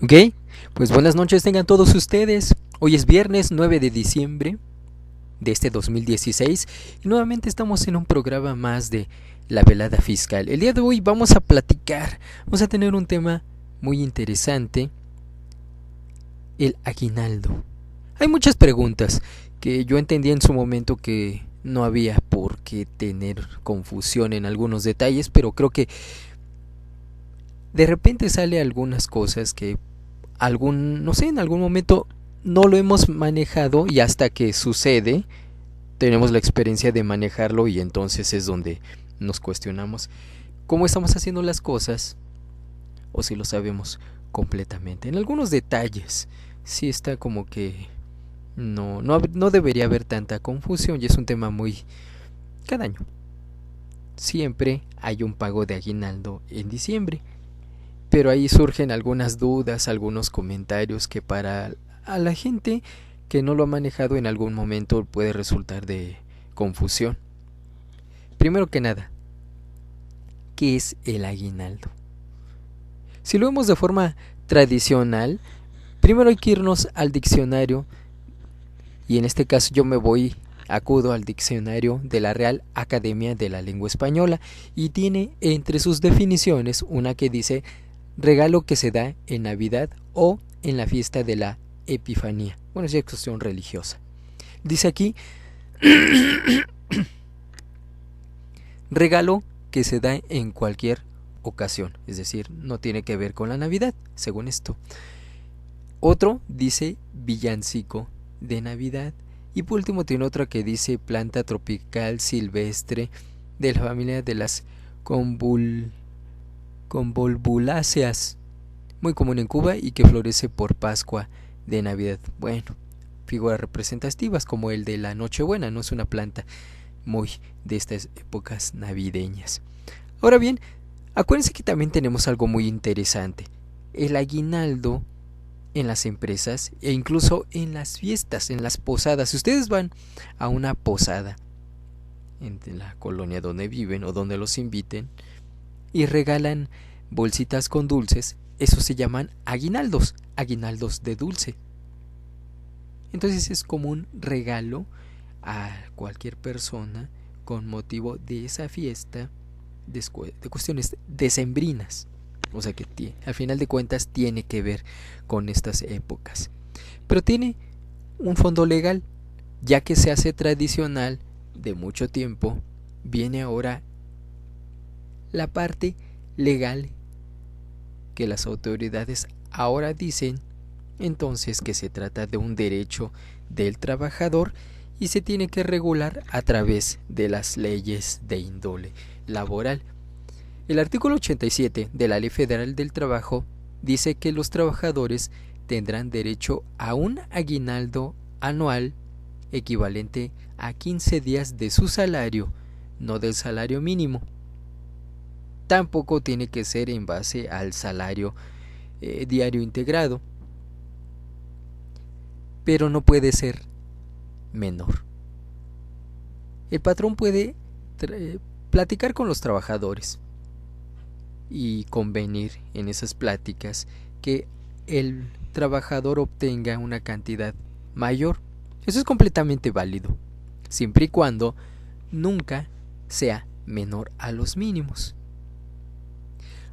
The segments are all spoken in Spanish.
Ok, pues buenas noches tengan todos ustedes. Hoy es viernes 9 de diciembre de este 2016 y nuevamente estamos en un programa más de La Velada Fiscal. El día de hoy vamos a platicar, vamos a tener un tema muy interesante, el aguinaldo. Hay muchas preguntas que yo entendí en su momento que no había por qué tener confusión en algunos detalles, pero creo que de repente sale algunas cosas que no sé, en algún momento no lo hemos manejado y hasta que sucede tenemos la experiencia de manejarlo y entonces es donde nos cuestionamos cómo estamos haciendo las cosas o si lo sabemos completamente. En algunos detalles sí está como que no debería haber tanta confusión y es un tema muy cada año. Siempre hay un pago de aguinaldo en diciembre. Pero ahí surgen algunas dudas, algunos comentarios que para a la gente que no lo ha manejado en algún momento puede resultar de confusión. Primero que nada, ¿qué es el aguinaldo? Si lo vemos de forma tradicional, primero hay que irnos al diccionario y en este caso acudo al diccionario de la Real Academia de la Lengua Española y tiene entre sus definiciones una que dice regalo que se da en Navidad o en la fiesta de la Epifanía. Bueno, es cuestión religiosa. Dice aquí, regalo que se da en cualquier ocasión, es decir, no tiene que ver con la Navidad, según esto. Otro dice villancico de Navidad. Y por último tiene otra que dice planta tropical silvestre de la familia de las convolvuláceas, muy común en Cuba y que florece por Pascua de Navidad. Bueno, figuras representativas como el de la Nochebuena, no es una planta muy de estas épocas navideñas. Ahora bien, acuérdense que también tenemos algo muy interesante, el aguinaldo en las empresas e incluso en las fiestas, en las posadas. Si ustedes van a una posada en la colonia donde viven o donde los inviten y regalan bolsitas con dulces, esos se llaman aguinaldos, aguinaldos de dulce. Entonces es como un regalo a cualquier persona con motivo de esa fiesta de cuestiones decembrinas. O sea que al final de cuentas tiene que ver con estas épocas. Pero tiene un fondo legal, ya que se hace tradicional de mucho tiempo, viene ahora la parte legal que las autoridades ahora dicen entonces que se trata de un derecho del trabajador y se tiene que regular a través de las leyes de índole laboral. El artículo 87 de la Ley Federal del Trabajo dice que los trabajadores tendrán derecho a un aguinaldo anual equivalente a 15 días de su salario, no del salario mínimo. Tampoco tiene que ser en base al salario diario integrado, pero no puede ser menor. El patrón puede platicar con los trabajadores y convenir en esas pláticas que el trabajador obtenga una cantidad mayor. Eso es completamente válido, siempre y cuando nunca sea menor a los mínimos.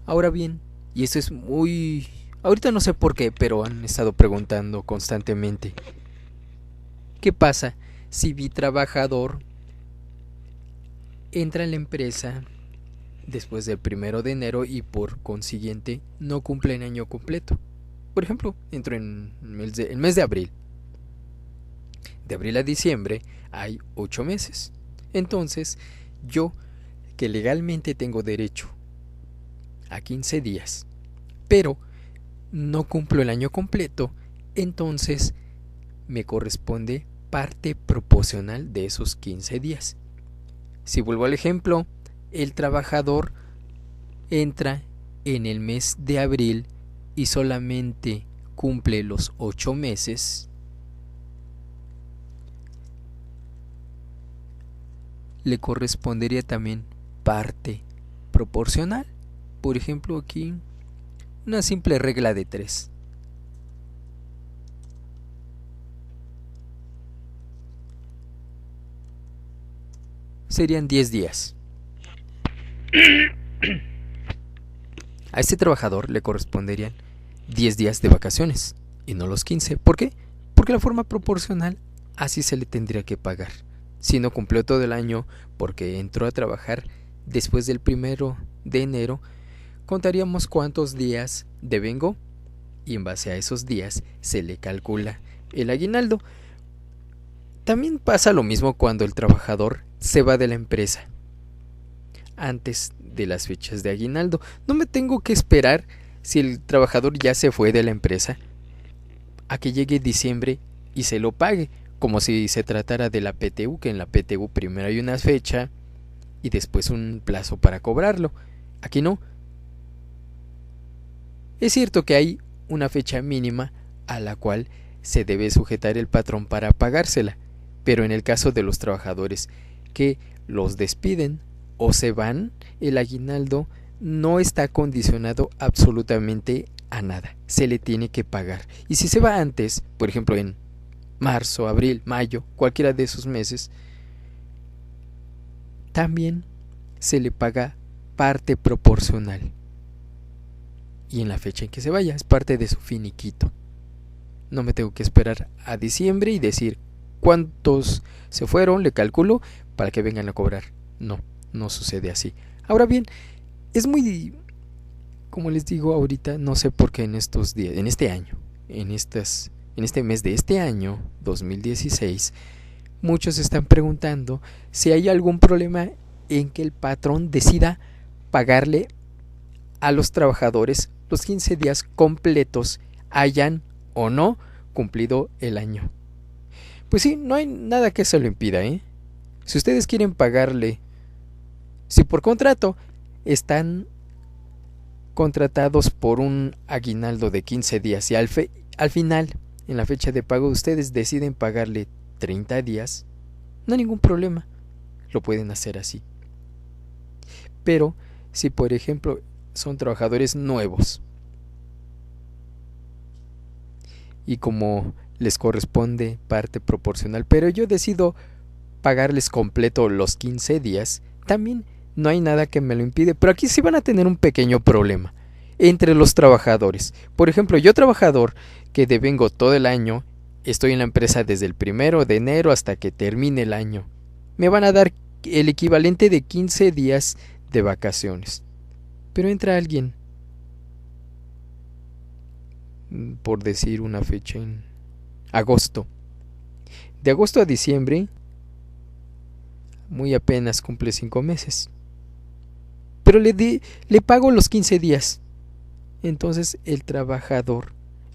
Ahora bien, y esto es muy... ahorita no sé por qué, pero han estado preguntando constantemente, ¿qué pasa si mi trabajador entra en la empresa después del 1 de enero y por consiguiente no cumple el año completo? Por ejemplo, entro en el mes de abril. De abril a diciembre hay 8 meses. Entonces, yo, que legalmente tengo derecho a 15 días, pero no cumplo el año completo, entonces me corresponde parte proporcional de esos 15 días. Si vuelvo al ejemplo, el trabajador entra en el mes de abril y solamente cumple los 8 meses, le correspondería también parte proporcional. Por ejemplo, aquí una simple regla de 3. serían 10 días. A este trabajador le corresponderían 10 días de vacaciones y no los 15. ¿Por qué? Porque la forma proporcional así se le tendría que pagar. Si no cumplió todo el año porque entró a trabajar después del 1 de enero, contaríamos cuántos días devengó y en base a esos días se le calcula el aguinaldo. También pasa lo mismo cuando el trabajador se va de la empresa antes de las fechas de aguinaldo. No me tengo que esperar, si el trabajador ya se fue de la empresa, a que llegue diciembre y se lo pague, como si se tratara de la PTU, que en la PTU primero hay una fecha y después un plazo para cobrarlo. Aquí no. Es cierto que hay una fecha mínima a la cual se debe sujetar el patrón para pagársela, pero en el caso de los trabajadores que los despiden o se van, el aguinaldo no está condicionado absolutamente a nada, se le tiene que pagar. Y si se va antes, por ejemplo en marzo, abril, mayo, cualquiera de esos meses, también se le paga parte proporcional. Y en la fecha en que se vaya, es parte de su finiquito. No me tengo que esperar a diciembre y decir cuántos se fueron, le calculo para que vengan a cobrar. No sucede así. Ahora bien, es muy, como les digo ahorita, no sé por qué en estos días, en este año, en este mes de este año 2016, muchos están preguntando si hay algún problema en que el patrón decida pagarle a los trabajadores los 15 días completos, hayan o no cumplido el año. Pues sí, no hay nada que se lo impida, ¿eh? Si ustedes quieren pagarle, si por contrato están contratados por un aguinaldo de 15 días y al final, en la fecha de pago, ustedes deciden pagarle 30 días, no hay ningún problema, lo pueden hacer así. Pero si por ejemplo son trabajadores nuevos y como les corresponde parte proporcional, pero yo decido pagarles completo los 15 días, también no hay nada que me lo impide, pero aquí sí van a tener un pequeño problema entre los trabajadores. Por ejemplo, yo trabajador que devengo todo el año, estoy en la empresa desde el 1 de enero hasta que termine el año, me van a dar el equivalente de 15 días de vacaciones. Pero entra alguien, por decir una fecha, en agosto. De agosto a diciembre, muy apenas cumple 5 meses. Pero le pago los 15 días. Entonces el trabajador...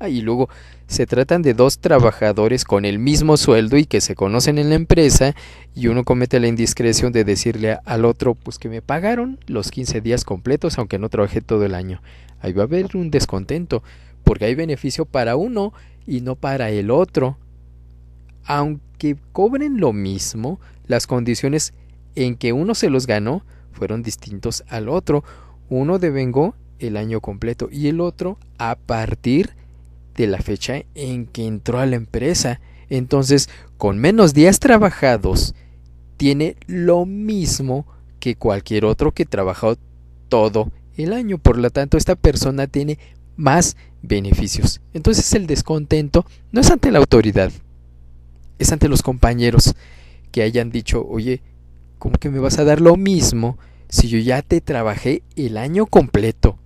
y luego se tratan de dos trabajadores con el mismo sueldo y que se conocen en la empresa, y uno comete la indiscreción de decirle al otro pues que me pagaron los 15 días completos aunque no trabajé todo el año. Ahí va a haber un descontento porque hay beneficio para uno y no para el otro. Aunque cobren lo mismo, las condiciones en que uno se los ganó fueron distintos al otro. Uno devengó el año completo y el otro a partir de la fecha en que entró a la empresa. Entonces, con menos días trabajados, tiene lo mismo que cualquier otro que trabajó todo el año. Por lo tanto, esta persona tiene más beneficios. Entonces, el descontento no es ante la autoridad, es ante los compañeros que hayan dicho, oye, ¿cómo que me vas a dar lo mismo si yo ya te trabajé el año completo?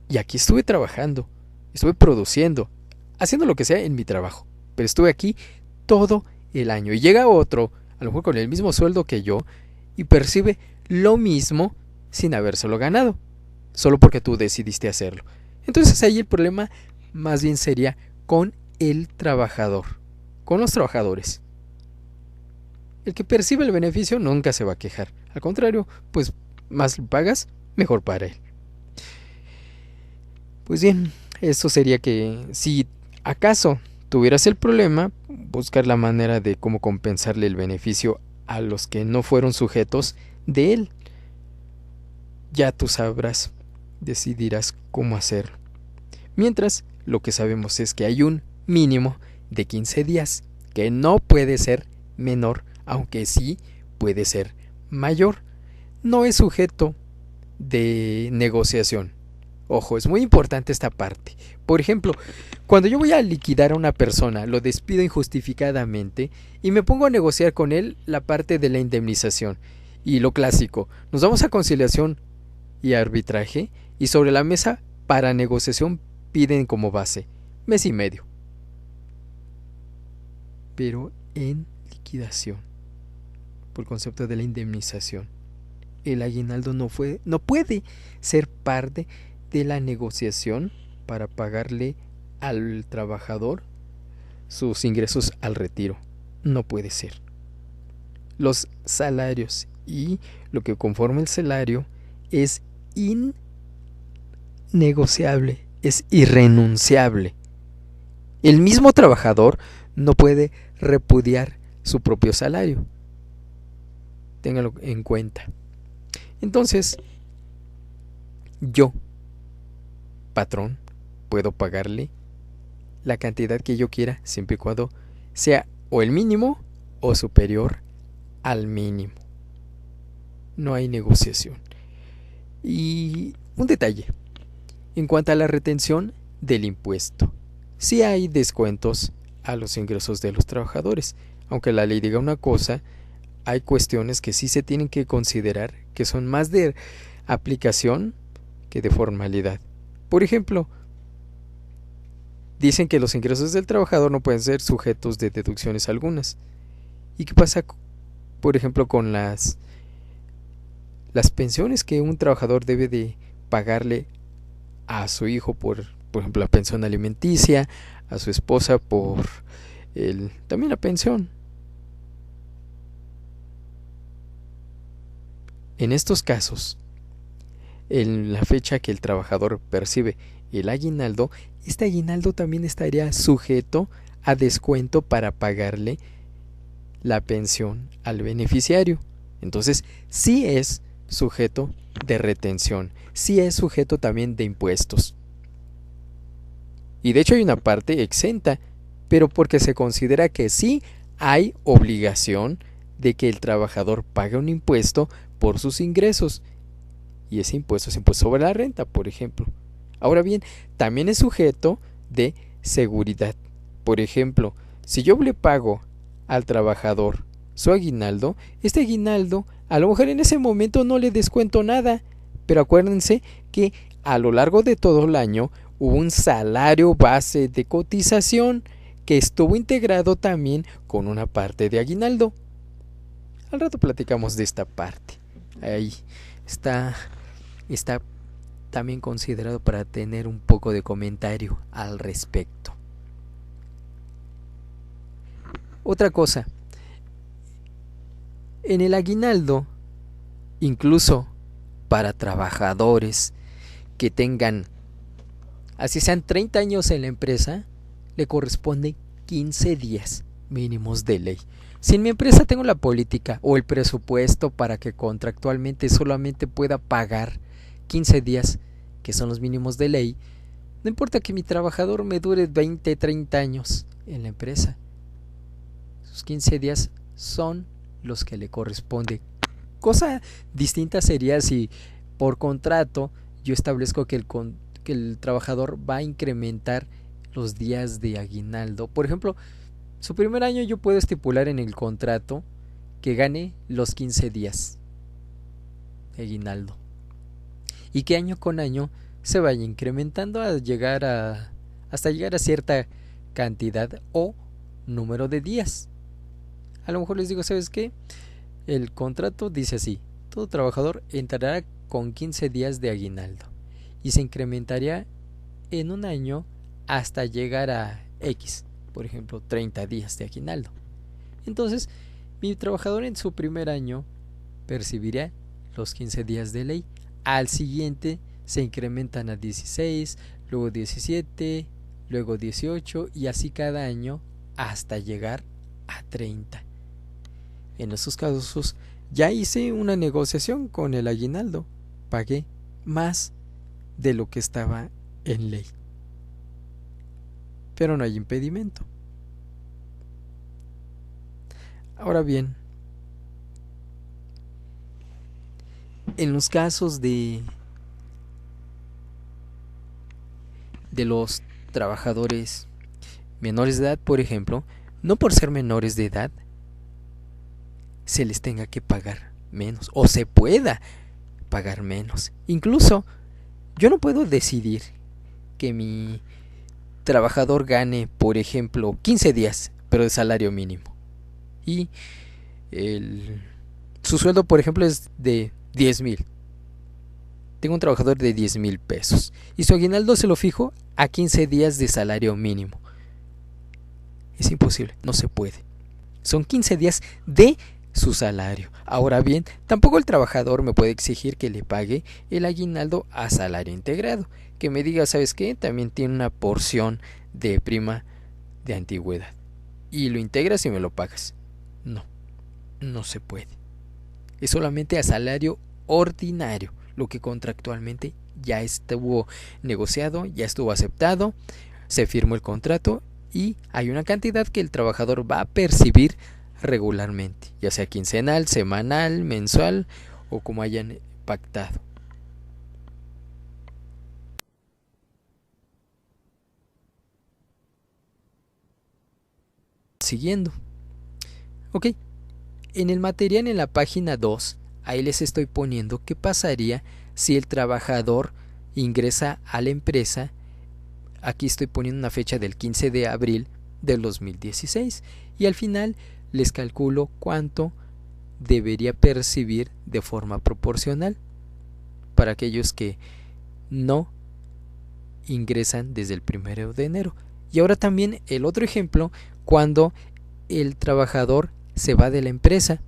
Y aquí estuve trabajando, estuve produciendo, haciendo lo que sea en mi trabajo, pero estuve aquí todo el año. Y llega otro, a lo mejor con el mismo sueldo que yo, y percibe lo mismo sin habérselo ganado, solo porque tú decidiste hacerlo. Entonces ahí el problema más bien sería con el trabajador, con los trabajadores. El que percibe el beneficio nunca se va a quejar. Al contrario, pues más pagas, mejor para él. Pues bien, eso sería que si acaso tuvieras el problema, buscar la manera de cómo compensarle el beneficio a los que no fueron sujetos de él. Ya tú sabrás, decidirás cómo hacerlo. Mientras, lo que sabemos es que hay un mínimo de 15 días, que no puede ser menor, aunque sí puede ser mayor. No es sujeto de negociación. Ojo, es muy importante esta parte. Por ejemplo, cuando yo voy a liquidar a una persona, lo despido injustificadamente y me pongo a negociar con él la parte de la indemnización. Y lo clásico, nos vamos a conciliación y arbitraje y sobre la mesa para negociación piden como base mes y medio. Pero en liquidación, por concepto de la indemnización, el aguinaldo no puede ser parte de la negociación para pagarle al trabajador sus ingresos al retiro. No puede ser. Los salarios y lo que conforma el salario es innegociable, es irrenunciable. El mismo trabajador no puede repudiar su propio salario. Ténganlo en cuenta. Entonces, yo, patrón, puedo pagarle la cantidad que yo quiera, siempre y cuando sea o el mínimo o superior al mínimo. No hay negociación. Y un detalle, en cuanto a la retención del impuesto, sí hay descuentos a los ingresos de los trabajadores. Aunque la ley diga una cosa, hay cuestiones que sí se tienen que considerar, que son más de aplicación que de formalidad. Por ejemplo, dicen que los ingresos del trabajador no pueden ser sujetos de deducciones algunas. ¿Y qué pasa, por ejemplo, con las pensiones que un trabajador debe de pagarle a su hijo por ejemplo, la pensión alimenticia, a su esposa por también la pensión? En estos casos, en la fecha que el trabajador percibe el aguinaldo, este aguinaldo también estaría sujeto a descuento para pagarle la pensión al beneficiario. Entonces, sí es sujeto de retención, sí es sujeto también de impuestos. Y de hecho hay una parte exenta, pero porque se considera que sí hay obligación de que el trabajador pague un impuesto por sus ingresos. Y ese impuesto es impuesto sobre la renta, por ejemplo. Ahora bien, también es sujeto de seguridad. Por ejemplo, si yo le pago al trabajador su aguinaldo, este aguinaldo a lo mejor en ese momento no le descuento nada, pero acuérdense que a lo largo de todo el año hubo un salario base de cotización que estuvo integrado también con una parte de aguinaldo. Al rato platicamos de esta parte. Ahí está también considerado para tener un poco de comentario al respecto. Otra cosa, en el aguinaldo, incluso para trabajadores que tengan, así sean 30 años en la empresa, le corresponde 15 días mínimos de ley. Si en mi empresa tengo la política o el presupuesto para que contractualmente solamente pueda pagar 15 días, que son los mínimos de ley, no importa que mi trabajador me dure 20, 30 años en la empresa. Sus 15 días son los que le corresponde. Cosa distinta sería si por contrato yo establezco que el trabajador va a incrementar los días de aguinaldo. Por ejemplo, su primer año yo puedo estipular en el contrato que gane los 15 días de aguinaldo y que año con año se vaya incrementando hasta llegar a cierta cantidad o número de días. A lo mejor les digo, ¿sabes qué? El contrato dice así: todo trabajador entrará con 15 días de aguinaldo y se incrementaría en un año hasta llegar a X, por ejemplo 30 días de aguinaldo. Entonces mi trabajador en su primer año percibirá los 15 días de ley. Al siguiente se incrementan a 16, luego 17, luego 18 y así cada año hasta llegar a 30. En esos casos ya hice una negociación con el aguinaldo, pagué más de lo que estaba en ley, pero no hay impedimento. Ahora bien, En los casos de los trabajadores menores de edad, por ejemplo, no por ser menores de edad se les tenga que pagar menos o se pueda pagar menos. Incluso yo no puedo decidir que mi trabajador gane, por ejemplo, 15 días, pero de salario mínimo. Y su sueldo, por ejemplo, es de 10,000. Tengo un trabajador de 10,000 pesos. Y su aguinaldo se lo fijo a 15 días de salario mínimo. Es imposible, no se puede. Son 15 días de su salario. Ahora bien, tampoco el trabajador me puede exigir que le pague el aguinaldo a salario integrado. Que me diga, ¿sabes qué? También tiene una porción de prima de antigüedad. Y lo integras y me lo pagas. No, no se puede. Es solamente a salario ordinario, lo que contractualmente ya estuvo negociado, ya estuvo aceptado, se firmó el contrato y hay una cantidad que el trabajador va a percibir regularmente, ya sea quincenal, semanal, mensual o como hayan pactado. Siguiendo. Ok, en el material en la página 2, ahí les estoy poniendo qué pasaría si el trabajador ingresa a la empresa. Aquí estoy poniendo una fecha del 15 de abril del 2016 y al final les calculo cuánto debería percibir de forma proporcional para aquellos que no ingresan desde el 1 de enero. Y ahora también el otro ejemplo, cuando el trabajador se va de la empresa,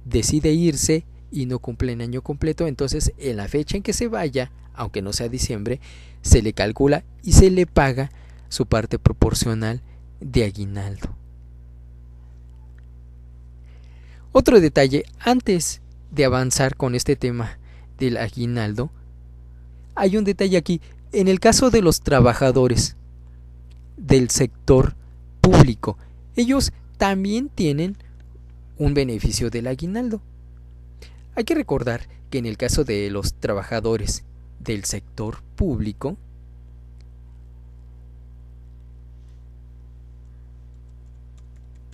decide irse y no cumple el año completo, entonces en la fecha en que se vaya, aunque no sea diciembre, se le calcula y se le paga su parte proporcional de aguinaldo. Otro detalle, antes de avanzar con este tema del aguinaldo, hay un detalle aquí. En el caso de los trabajadores del sector público, ellos también tienen un beneficio del aguinaldo. Hay que recordar que en el caso de los trabajadores del sector público,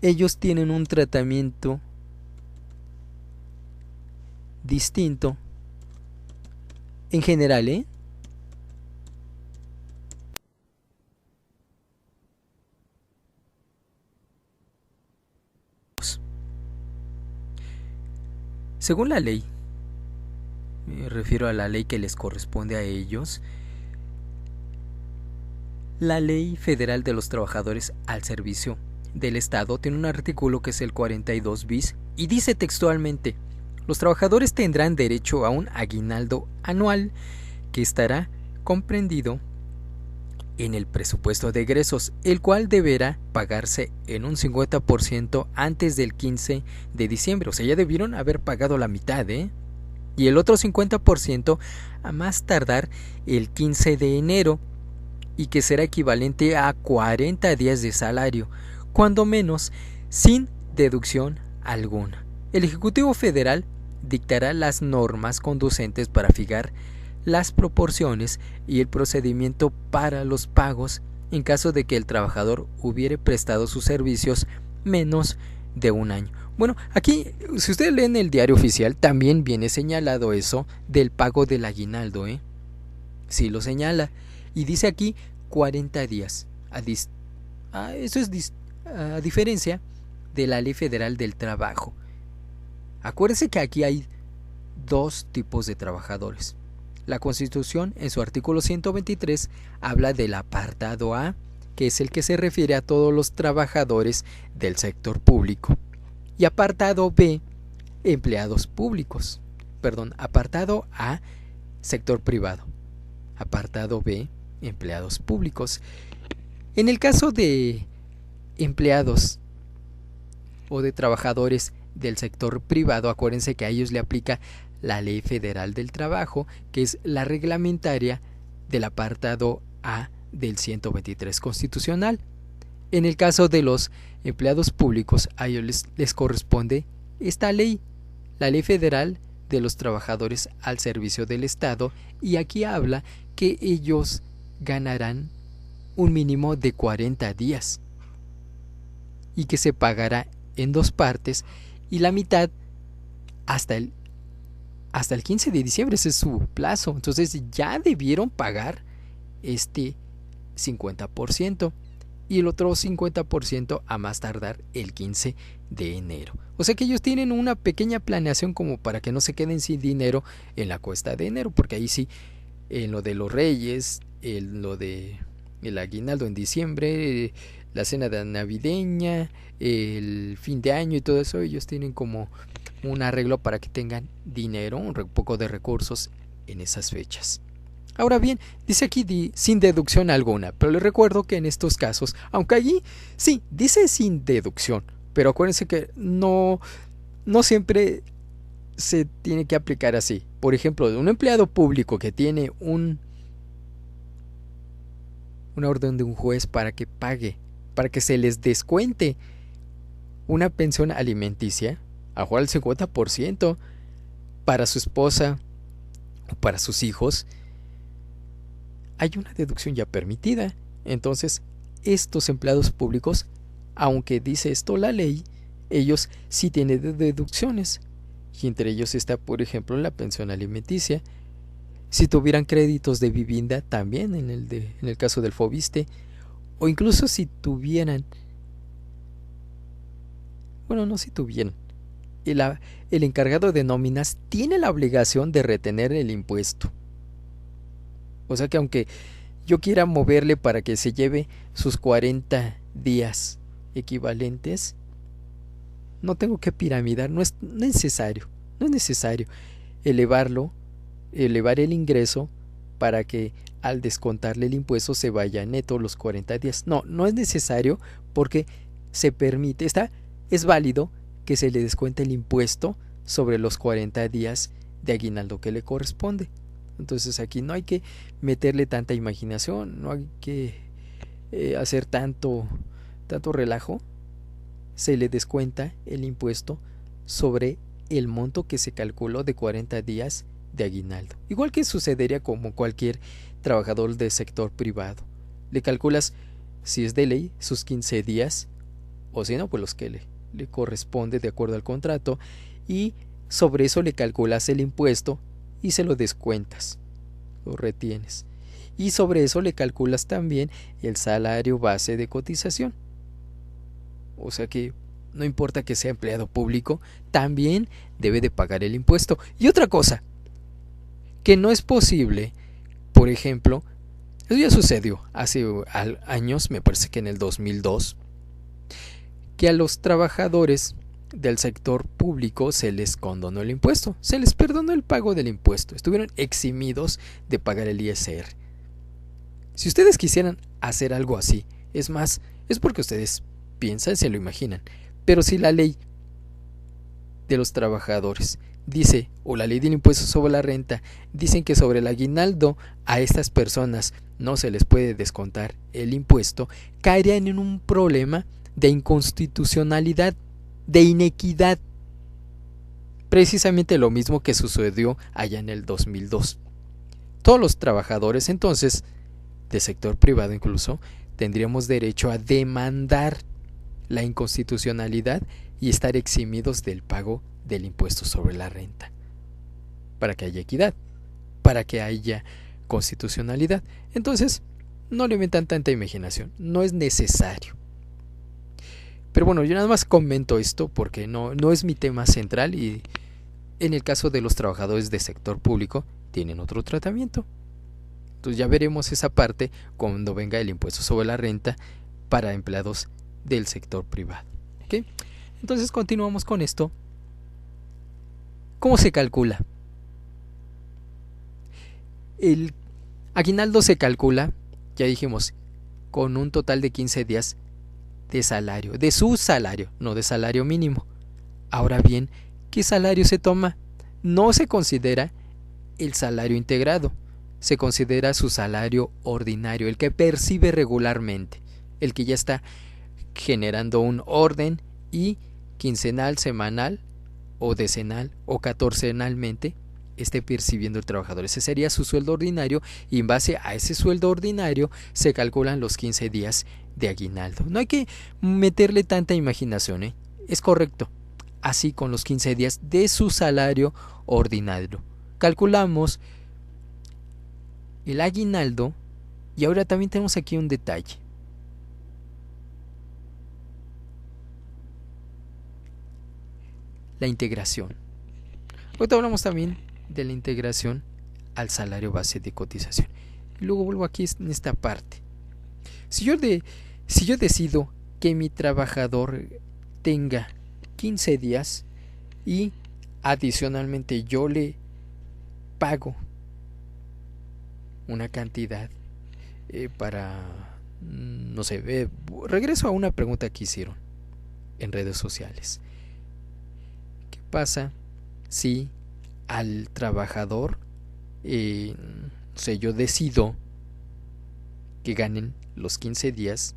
ellos tienen un tratamiento distinto en general, Según la ley, me refiero a la ley que les corresponde a ellos, la Ley Federal de los Trabajadores al Servicio del Estado tiene un artículo que es el 42 bis y dice textualmente: los trabajadores tendrán derecho a un aguinaldo anual que estará comprendido en el presupuesto de egresos, el cual deberá pagarse en un 50% antes del 15 de diciembre. O sea, ya debieron haber pagado la mitad, y el otro 50% a más tardar el 15 de enero, y que será equivalente a 40 días de salario, cuando menos, sin deducción alguna. El Ejecutivo Federal dictará las normas conducentes para fijar las proporciones y el procedimiento para los pagos en caso de que el trabajador hubiere prestado sus servicios menos de un año. Bueno, aquí, si ustedes leen el diario oficial, también viene señalado eso del pago del aguinaldo, Sí lo señala. Y dice aquí 40 días. Eso es a diferencia de la Ley Federal del Trabajo. Acuérdense que aquí hay dos tipos de trabajadores. La Constitución, en su artículo 123, habla del apartado A, que es el que se refiere a todos los trabajadores del sector público. Y apartado B, empleados públicos. Apartado A, sector privado. Apartado B, empleados públicos. En el caso de empleados o de trabajadores del sector privado, acuérdense que a ellos le aplica la Ley Federal del Trabajo, que es la reglamentaria del apartado A del 123 constitucional. En el caso de los empleados públicos, a ellos les corresponde esta ley, la Ley Federal de los trabajadores al servicio del Estado, y aquí habla que ellos ganarán un mínimo de 40 días y que se pagará en 2 partes, y la mitad hasta el 15 de diciembre, ese es su plazo. Entonces ya debieron pagar este 50% y el otro 50% a más tardar el 15 de enero. O sea que ellos tienen una pequeña planeación como para que no se queden sin dinero en la cuesta de enero, porque ahí sí, en lo de los Reyes, en lo de el aguinaldo en diciembre, la cena de navideña, el fin de año y todo eso, ellos tienen como un arreglo para que tengan dinero, un poco de recursos en esas fechas. Ahora bien, dice aquí sin deducción alguna, pero les recuerdo que en estos casos, aunque allí sí, dice sin deducción, pero acuérdense que no siempre se tiene que aplicar así. Por ejemplo, un empleado público que tiene una orden de un juez para que pague, para que se les descuente una pensión alimenticia, a jugar el 50% para su esposa o para sus hijos, hay una deducción ya permitida. Entonces, estos empleados públicos, aunque dice esto la ley, ellos sí tienen deducciones. Y entre ellos está, por ejemplo, la pensión alimenticia. Si tuvieran créditos de vivienda, también en el caso del Fobiste, o incluso si tuvieran, el encargado de nóminas tiene la obligación de retener el impuesto. O sea que aunque yo quiera moverle para que se lleve sus 40 días equivalentes, no tengo que piramidar, no es necesario elevar el ingreso para que al descontarle el impuesto se vaya neto los 40 días. No es necesario, porque se permite, es válido que se le descuente el impuesto sobre los 40 días de aguinaldo que le corresponde. Entonces aquí no hay que meterle tanta imaginación, no hay que hacer tanto relajo. Se le descuenta el impuesto sobre el monto que se calculó de 40 días de aguinaldo. Igual que sucedería como cualquier trabajador del sector privado. Le calculas, si es de ley, sus 15 días, o si no, pues los que le corresponde de acuerdo al contrato, y sobre eso le calculas el impuesto y se lo descuentas, lo retienes, y sobre eso le calculas también el salario base de cotización. O sea que no importa que sea empleado público, también debe de pagar el impuesto. Y otra cosa, que no es posible, por ejemplo, eso ya sucedió hace años, me parece que en el 2002, que a los trabajadores del sector público se les condonó el impuesto, se les perdonó el pago del impuesto, estuvieron eximidos de pagar el ISR. Si ustedes quisieran hacer algo así, es más, es porque ustedes piensan, se lo imaginan, pero si la ley de los trabajadores dice, o la ley del impuesto sobre la renta, dicen que sobre el aguinaldo a estas personas no se les puede descontar el impuesto, caerían en un problema de inconstitucionalidad, de inequidad, precisamente lo mismo que sucedió allá en el 2002. Todos los trabajadores entonces, de sector privado incluso, tendríamos derecho a demandar la inconstitucionalidad y estar eximidos del pago del impuesto sobre la renta, para que haya equidad, para que haya constitucionalidad. Entonces, no le metan tanta imaginación, no es necesario. Pero bueno, yo nada más comento esto porque no es mi tema central, y en el caso de los trabajadores de sector público tienen otro tratamiento. Entonces ya veremos esa parte cuando venga el impuesto sobre la renta para empleados del sector privado. ¿Okay? Entonces continuamos con esto. ¿Cómo se calcula? El aguinaldo se calcula, ya dijimos, con un total de 15 días de salario, de su salario, no de salario mínimo. Ahora bien, ¿qué salario se toma? No se considera el salario integrado, se considera su salario ordinario, el que percibe regularmente, el que ya está generando un orden y quincenal, semanal o decenal o catorcenalmente esté percibiendo el trabajador. Ese sería su sueldo ordinario y en base a ese sueldo ordinario se calculan los 15 días de aguinaldo. No hay que meterle tanta imaginación, ¿eh? Es correcto. Así con los 15 días de su salario ordinario. Calculamos el aguinaldo y ahora también tenemos aquí un detalle. La integración. Ahorita hablamos también de la integración al salario base de cotización. Y luego vuelvo aquí en esta parte. Si yo decido que mi trabajador tenga 15 días y adicionalmente yo le pago una cantidad para, no sé, regreso a una pregunta que hicieron en redes sociales. ¿Qué pasa si al trabajador, yo decido que ganen los 15 días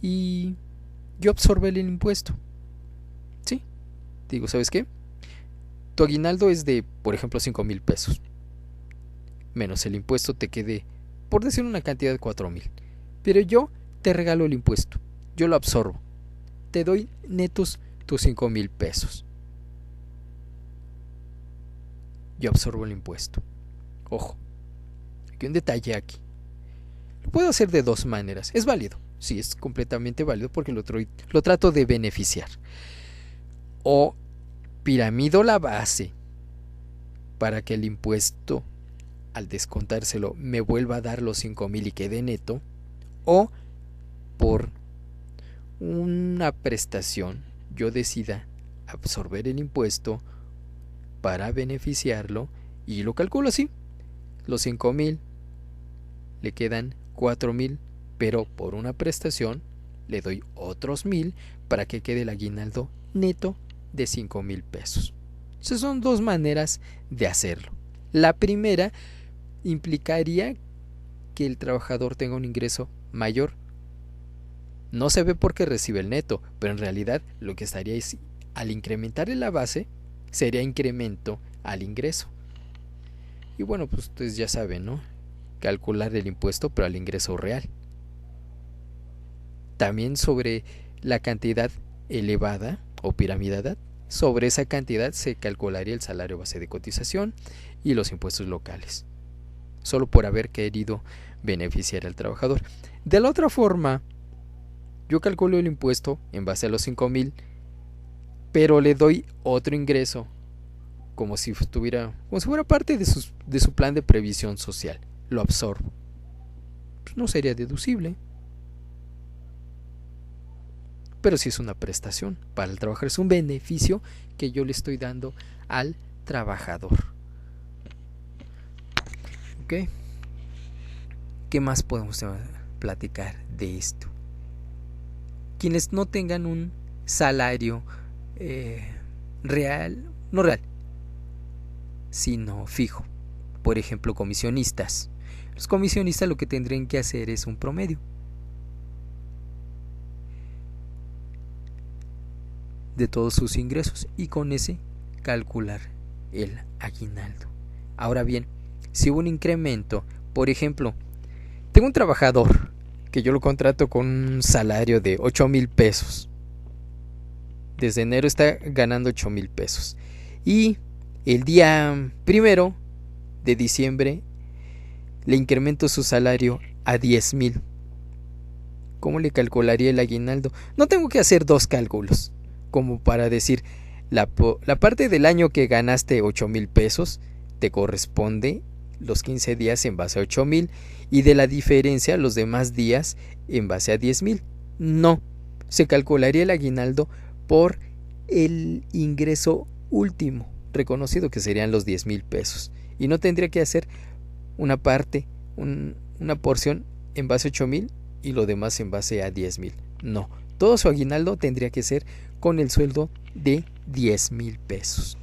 y yo absorbo el impuesto? ¿Sí? Digo, ¿sabes qué? Tu aguinaldo es de, por ejemplo, 5,000 pesos. Menos el impuesto te quede, por decir una cantidad de 4,000. Pero yo te regalo el impuesto. Yo lo absorbo. Te doy netos tus 5,000 pesos. Yo absorbo el impuesto. Ojo, hay un detalle aquí. Lo puedo hacer de dos maneras. Es válido. Sí, es completamente válido porque lo trato de beneficiar. O piramido la base para que el impuesto, al descontárselo, me vuelva a dar los 5,000 y quede neto. O por una prestación yo decida absorber el impuesto para beneficiarlo y lo calculo así. Los 5,000 le quedan 4,000, pero por una prestación le doy otros 1,000 para que quede el aguinaldo neto de 5,000 pesos. Esas son dos maneras de hacerlo. La primera implicaría que el trabajador tenga un ingreso mayor. No se ve porque recibe el neto, pero en realidad lo que estaría es, al incrementar en la base, sería incremento al ingreso. Y bueno, pues ustedes ya saben, ¿no? Calcular el impuesto, pero al ingreso real. También sobre la cantidad elevada o piramidada, sobre esa cantidad se calcularía el salario base de cotización y los impuestos locales, solo por haber querido beneficiar al trabajador. De la otra forma, yo calculo el impuesto en base a los 5,000, pero le doy otro ingreso como si fuera parte de su plan de previsión social. Lo absorbo. Pues no sería deducible, pero sí es una prestación para el trabajador, es un beneficio que yo le estoy dando al trabajador. ¿Ok? ¿Qué más podemos platicar de esto? Quienes no tengan un salario real, no real, sino fijo. Por ejemplo, comisionistas. Los comisionistas lo que tendrían que hacer es un promedio de todos sus ingresos y con ese calcular el aguinaldo. Ahora bien, si hubo un incremento, por ejemplo, tengo un trabajador que yo lo contrato con un salario de 8,000 pesos. Desde enero está ganando 8,000 pesos. Y el día 1 de diciembre le incremento su salario a 10,000. ¿Cómo le calcularía el aguinaldo? No tengo que hacer dos cálculos, como para decir, la parte del año que ganaste 8,000 pesos te corresponde los 15 días en base a 8,000 y de la diferencia los demás días en base a 10,000. No, se calcularía el aguinaldo por el ingreso último reconocido, que serían los 10,000 pesos, y no tendría que hacer una parte, una porción en base a 8,000 y lo demás en base a 10,000. No, todo su aguinaldo tendría que ser con el sueldo de 10,000 pesos,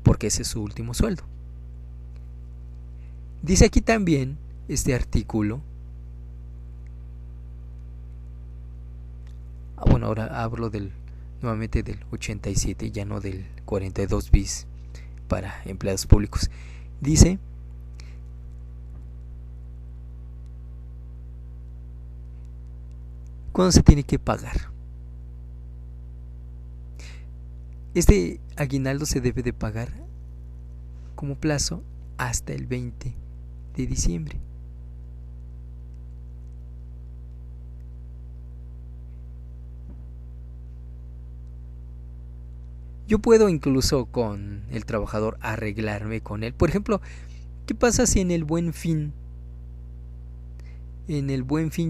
porque ese es su último sueldo. Dice aquí también este artículo. Bueno, ahora hablo del nuevamente del 87, ya no del 42 bis para empleados públicos. Dice: ¿cuándo se tiene que pagar? Este aguinaldo se debe de pagar como plazo hasta el 20 de diciembre. Yo puedo incluso con el trabajador arreglarme con él. Por ejemplo, ¿qué pasa si en el Buen Fin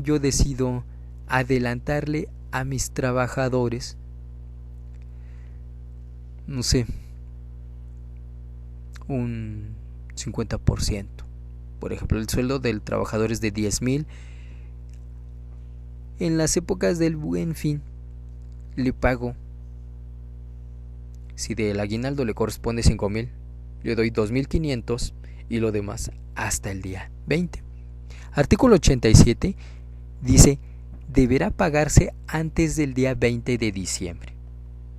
yo decido adelantarle a mis trabajadores, no sé, un 50%? Por ejemplo, el sueldo del trabajador es de 10,000. En las épocas del Buen Fin le pago, si del aguinaldo le corresponde 5,000, le doy 2,500 y lo demás hasta el día 20. Artículo 87 dice: deberá pagarse antes del día 20 de diciembre.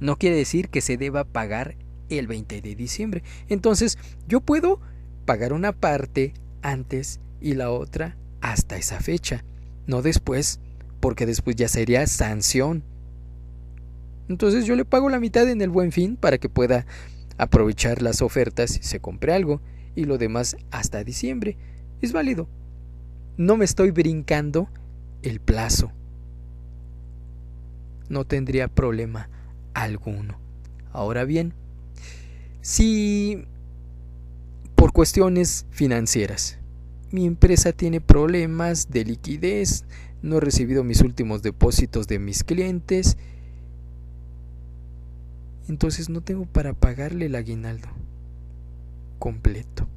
No quiere decir que se deba pagar el 20 de diciembre. Entonces, yo puedo pagar una parte antes y la otra hasta esa fecha, no después, porque después ya sería sanción. Entonces yo le pago la mitad en el Buen Fin para que pueda aprovechar las ofertas si se compre algo, y lo demás hasta diciembre. Es válido. No me estoy brincando el plazo. No tendría problema alguno. Ahora bien, si por cuestiones financieras mi empresa tiene problemas de liquidez, no he recibido mis últimos depósitos de mis clientes, entonces no tengo para pagarle el aguinaldo completo.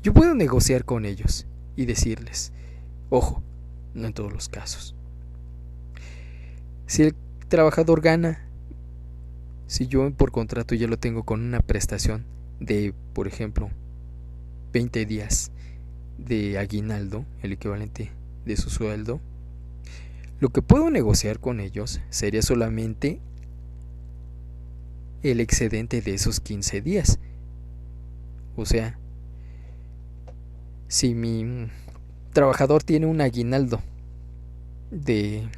Yo puedo negociar con ellos y decirles: ojo, no en todos los casos. Si el trabajador gana, si yo por contrato ya lo tengo con una prestación de, por ejemplo, 20 días de aguinaldo, el equivalente de su sueldo, lo que puedo negociar con ellos sería solamente el excedente de esos 15 días. O sea, si mi trabajador tiene un aguinaldo de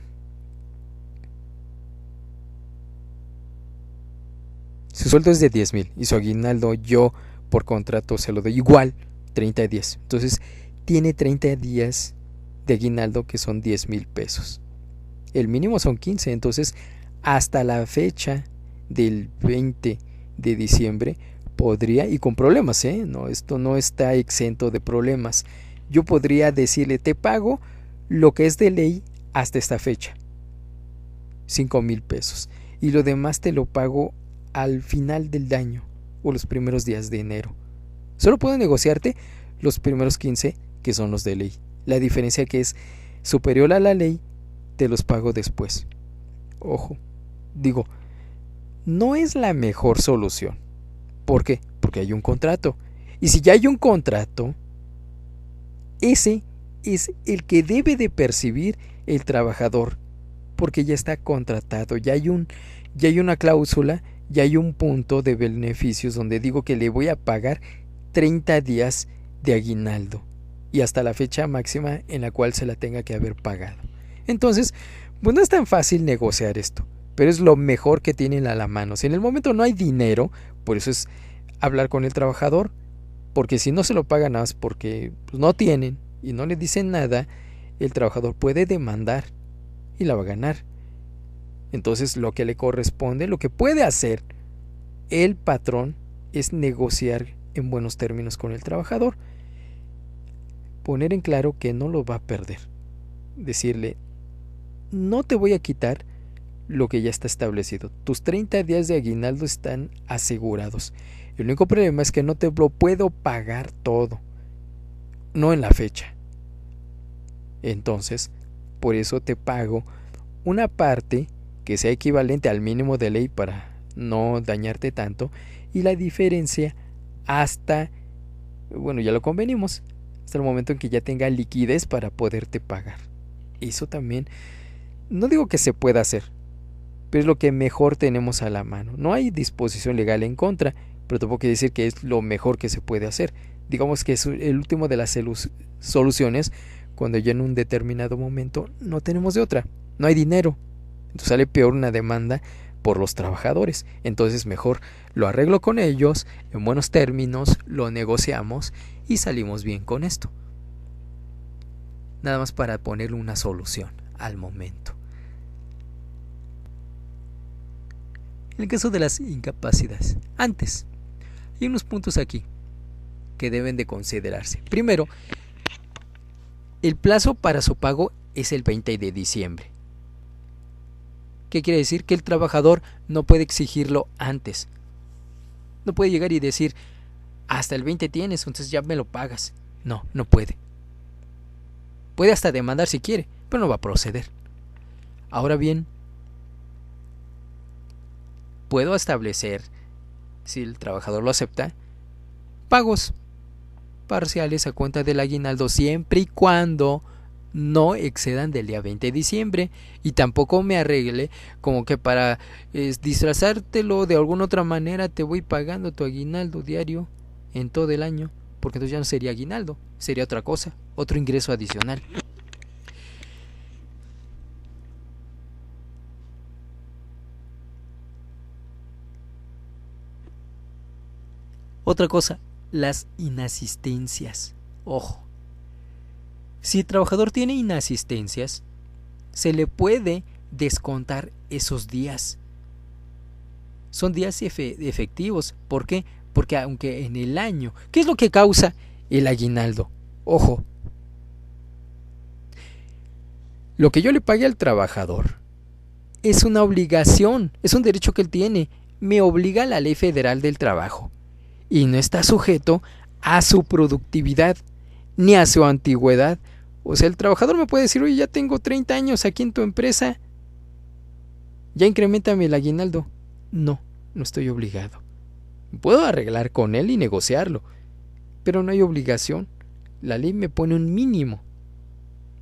su sueldo es de 10,000 y su aguinaldo yo por contrato se lo doy igual 30 días. Entonces tiene 30 días de aguinaldo que son 10,000 pesos. El mínimo son 15, entonces hasta la fecha del 20 de diciembre podría, y con problemas, no, esto no está exento de problemas, yo podría decirle: te pago lo que es de ley hasta esta fecha, 5,000 pesos, y lo demás te lo pago al final del año o los primeros días de enero. Solo puedo negociarte los primeros 15, que son los de ley. La diferencia que es superior a la ley, te los pago después. Ojo, digo, no es la mejor solución. ¿Por qué? Porque hay un contrato. Y si ya hay un contrato, ese es el que debe de percibir el trabajador, porque ya está contratado, ya hay una cláusula, ya hay un punto de beneficios donde digo que le voy a pagar 30 días de aguinaldo y hasta la fecha máxima en la cual se la tenga que haber pagado. Entonces, pues no es tan fácil negociar esto, pero es lo mejor que tienen a la mano. Si en el momento no hay dinero, por eso es hablar con el trabajador, porque si no se lo pagan nada más porque pues, no tienen y no le dicen nada, el trabajador puede demandar y la va a ganar. Entonces lo que le corresponde, lo que puede hacer el patrón es negociar en buenos términos con el trabajador, poner en claro que no lo va a perder, decirle: no te voy a quitar lo que ya está establecido, tus 30 días de aguinaldo están asegurados, el único problema es que no te lo puedo pagar todo, no en la fecha, entonces por eso te pago una parte que sea equivalente al mínimo de ley para no dañarte tanto, y la diferencia hasta, bueno, ya lo convenimos, hasta el momento en que ya tenga liquidez para poderte pagar. Eso también, no digo que se pueda hacer, pero es lo que mejor tenemos a la mano. No hay disposición legal en contra, pero tampoco quiere decir que es lo mejor que se puede hacer. Digamos que es el último de las soluciones cuando ya en un determinado momento no tenemos de otra, no hay dinero. Entonces sale peor una demanda por los trabajadores. Entonces mejor lo arreglo con ellos en buenos términos, lo negociamos y salimos bien con esto. Nada más para ponerle una solución al momento. En el caso de las incapacidades, antes, hay unos puntos aquí que deben de considerarse. Primero, el plazo para su pago es el 20 de diciembre. ¿Qué quiere decir? Que el trabajador no puede exigirlo antes. No puede llegar y decir, hasta el 20 tienes, entonces ya me lo pagas. No, no puede. Puede hasta demandar si quiere, pero no va a proceder. Ahora bien, puedo establecer, si el trabajador lo acepta, pagos parciales a cuenta del aguinaldo siempre y cuando no excedan del día 20 de diciembre y tampoco me arregle como que para disfrazártelo de alguna otra manera te voy pagando tu aguinaldo diario en todo el año, porque entonces ya no sería aguinaldo, sería otra cosa, otro ingreso adicional. Otra cosa, las inasistencias. Ojo, si el trabajador tiene inasistencias, se le puede descontar esos días. Son días efectivos. ¿Por qué? Porque aunque en el año, ¿qué es lo que causa el aguinaldo? Ojo, lo que yo le pague al trabajador es una obligación, es un derecho que él tiene. Me obliga la Ley Federal del Trabajo y no está sujeto a su productividad ni a su antigüedad. O sea, el trabajador me puede decir, oye, ya tengo 30 años aquí en tu empresa, ya increméntame el aguinaldo. No, no estoy obligado. Puedo arreglar con él y negociarlo, pero no hay obligación. La ley me pone un mínimo.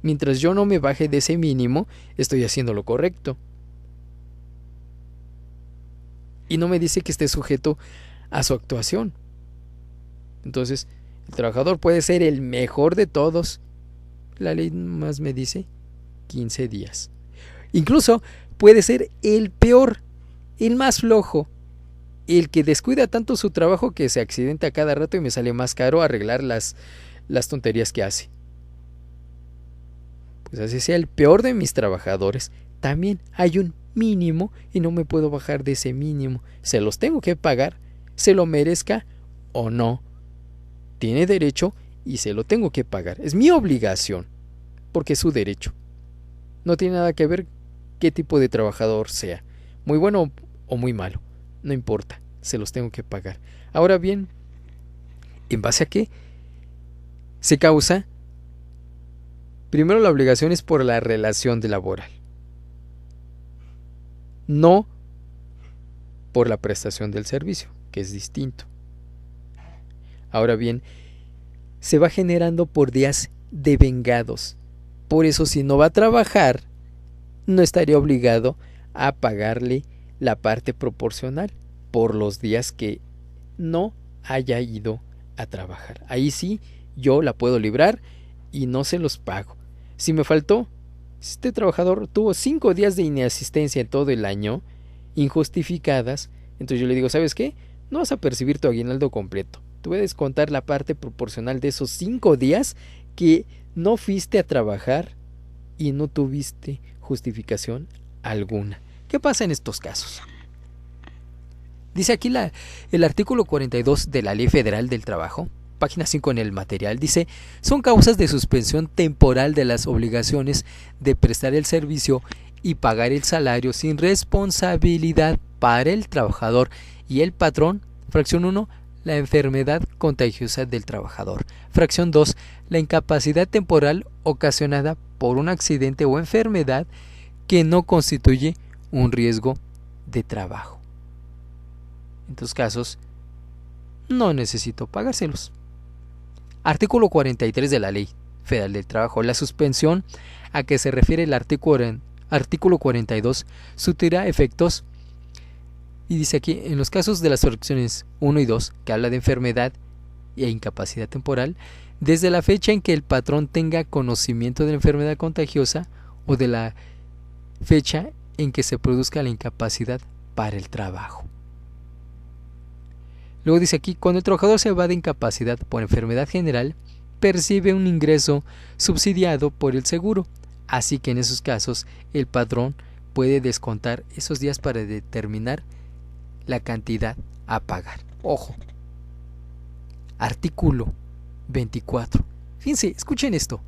Mientras yo no me baje de ese mínimo, estoy haciendo lo correcto. Y no me dice que esté sujeto a su actuación. Entonces, el trabajador puede ser el mejor de todos. La ley más me dice 15 días. Incluso puede ser el peor, el más flojo, el que descuida tanto su trabajo que se accidenta a cada rato y me sale más caro arreglar las tonterías que hace. Pues así sea el peor de mis trabajadores, también hay un mínimo y no me puedo bajar de ese mínimo. Se los tengo que pagar, se lo merezca o no. Tiene derecho y se lo tengo que pagar. Es mi obligación, porque es su derecho. No tiene nada que ver qué tipo de trabajador sea, muy bueno o muy malo. No importa, se los tengo que pagar. Ahora bien, ¿en base a qué se causa? Primero, la obligación es por la relación laboral, no por la prestación del servicio, que es distinto. Ahora bien, se va generando por días devengados. Por eso, si no va a trabajar, no estaría obligado a pagarle la parte proporcional por los días que no haya ido a trabajar. Ahí sí, yo la puedo librar y no se los pago. Si me faltó, si este trabajador tuvo 5 días de inasistencia en todo el año, injustificadas, entonces yo le digo, ¿sabes qué? No vas a percibir tu aguinaldo completo. Te voy a descontar la parte proporcional de esos 5 días que no fuiste a trabajar y no tuviste justificación alguna. ¿Qué pasa en estos casos? Dice aquí el artículo 42 de la Ley Federal del Trabajo, página 5 en el material, dice, son causas de suspensión temporal de las obligaciones de prestar el servicio y pagar el salario sin responsabilidad para el trabajador y el patrón. Fracción 1, la enfermedad contagiosa del trabajador. Fracción 2, la incapacidad temporal ocasionada por un accidente o enfermedad que no constituye un riesgo de trabajo. En estos casos, no necesito pagárselos. Artículo 43 de la Ley Federal del Trabajo. La suspensión a que se refiere el artículo 42, surtirá efectos. Y dice aquí, en los casos de las fracciones 1 y 2, que habla de enfermedad e incapacidad temporal, desde la fecha en que el patrón tenga conocimiento de la enfermedad contagiosa o de la fecha en que se produzca la incapacidad para el trabajo. Luego dice aquí, cuando el trabajador se va de incapacidad por enfermedad general, percibe un ingreso subsidiado por el seguro, así que en esos casos el patrón puede descontar esos días para determinar la cantidad a pagar. Ojo. Artículo 24. Fíjense, escuchen esto.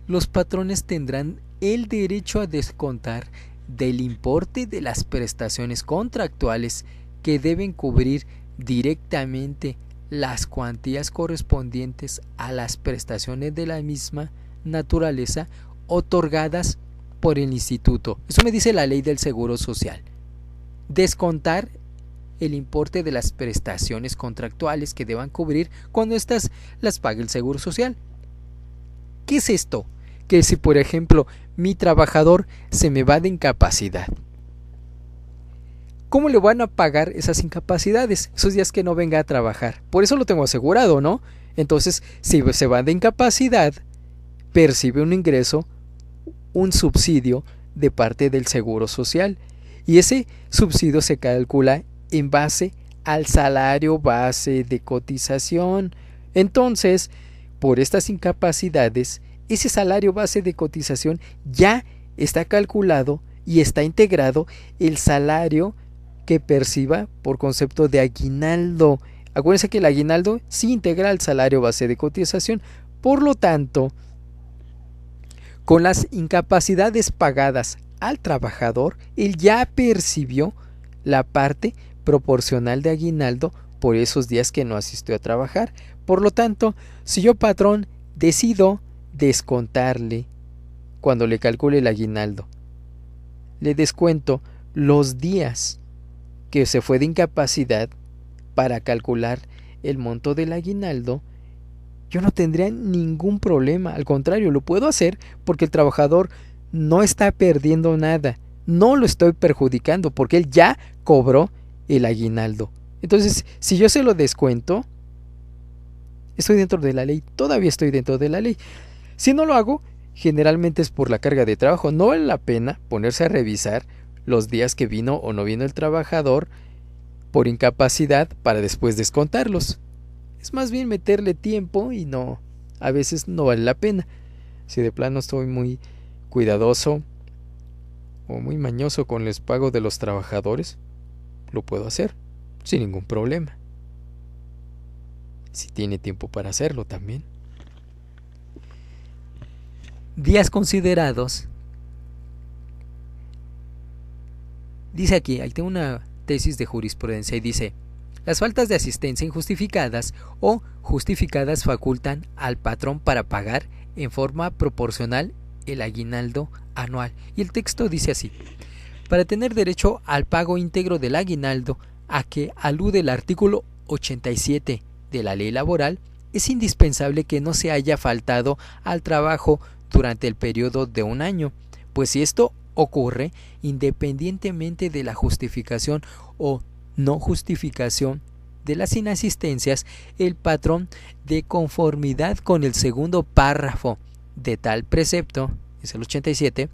Los patrones tendrán el derecho a descontar del importe de las prestaciones contractuales que deben cubrir directamente las cuantías correspondientes a las prestaciones de la misma naturaleza otorgadas por el instituto. Eso me dice la ley del Seguro Social. Descontar el importe de las prestaciones contractuales que deban cubrir cuando éstas las pague el Seguro Social. ¿Qué es esto? Que si, por ejemplo, mi trabajador se me va de incapacidad, ¿cómo le van a pagar esas incapacidades? Esos días que no venga a trabajar. Por eso lo tengo asegurado, ¿no? Entonces, si se va de incapacidad, percibe un ingreso, un subsidio de parte del Seguro Social. Y ese subsidio se calcula en base al salario base de cotización. Entonces, por estas incapacidades, ese salario base de cotización ya está calculado y está integrado el salario que perciba por concepto de aguinaldo. Acuérdense que el aguinaldo sí integra el salario base de cotización. Por lo tanto, con las incapacidades pagadas al trabajador, él ya percibió la parte proporcional de aguinaldo por esos días que no asistió a trabajar. Por lo tanto, si yo, patrón, decido descontarle cuando le calcule el aguinaldo, le descuento los días que se fue de incapacidad para calcular el monto del aguinaldo, yo no tendría ningún problema. Al contrario, lo puedo hacer porque el trabajador no está perdiendo nada, no lo estoy perjudicando porque él ya cobró el aguinaldo. Entonces, si yo se lo descuento, estoy dentro de la ley, todavía estoy dentro de la ley. Si no lo hago, generalmente es por la carga de trabajo. No vale la pena ponerse a revisar los días que vino o no vino el trabajador por incapacidad para después descontarlos. Es más bien meterle tiempo y no, a veces no vale la pena. Si de plano estoy muy cuidadoso o muy mañoso con el pago de los trabajadores, lo puedo hacer sin ningún problema. Si tiene tiempo para hacerlo también. Días considerados. Dice aquí, ahí tengo una tesis de jurisprudencia y dice: las faltas de asistencia injustificadas o justificadas facultan al patrón para pagar en forma proporcional el aguinaldo anual. Y el texto dice así: para tener derecho al pago íntegro del aguinaldo a que alude el artículo 87 de la ley laboral, es indispensable que no se haya faltado al trabajo durante el periodo de un año, pues si esto ocurre, independientemente de la justificación o no justificación de las inasistencias, el patrón, de conformidad con el segundo párrafo de tal precepto, es el 87,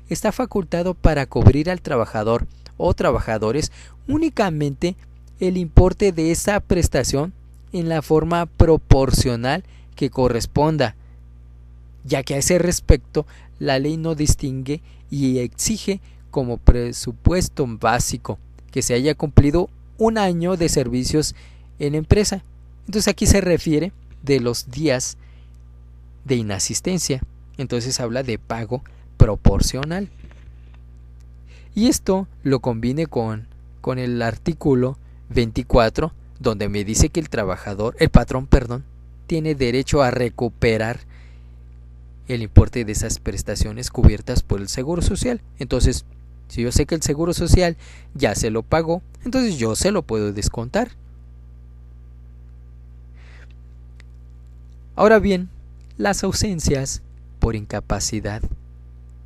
está facultado para cubrir al trabajador o trabajadores únicamente el importe de esa prestación en la forma proporcional que corresponda, ya que a ese respecto la ley no distingue y exige como presupuesto básico que se haya cumplido un año de servicios en empresa. Entonces aquí se refiere de los días de inasistencia. Entonces habla de pago proporcional. Y esto lo combine con el artículo 24, donde me dice que el patrón, tiene derecho a recuperar el importe de esas prestaciones cubiertas por el Seguro Social. Entonces, si yo sé que el Seguro Social ya se lo pagó, entonces yo se lo puedo descontar. Ahora bien, las ausencias por incapacidad,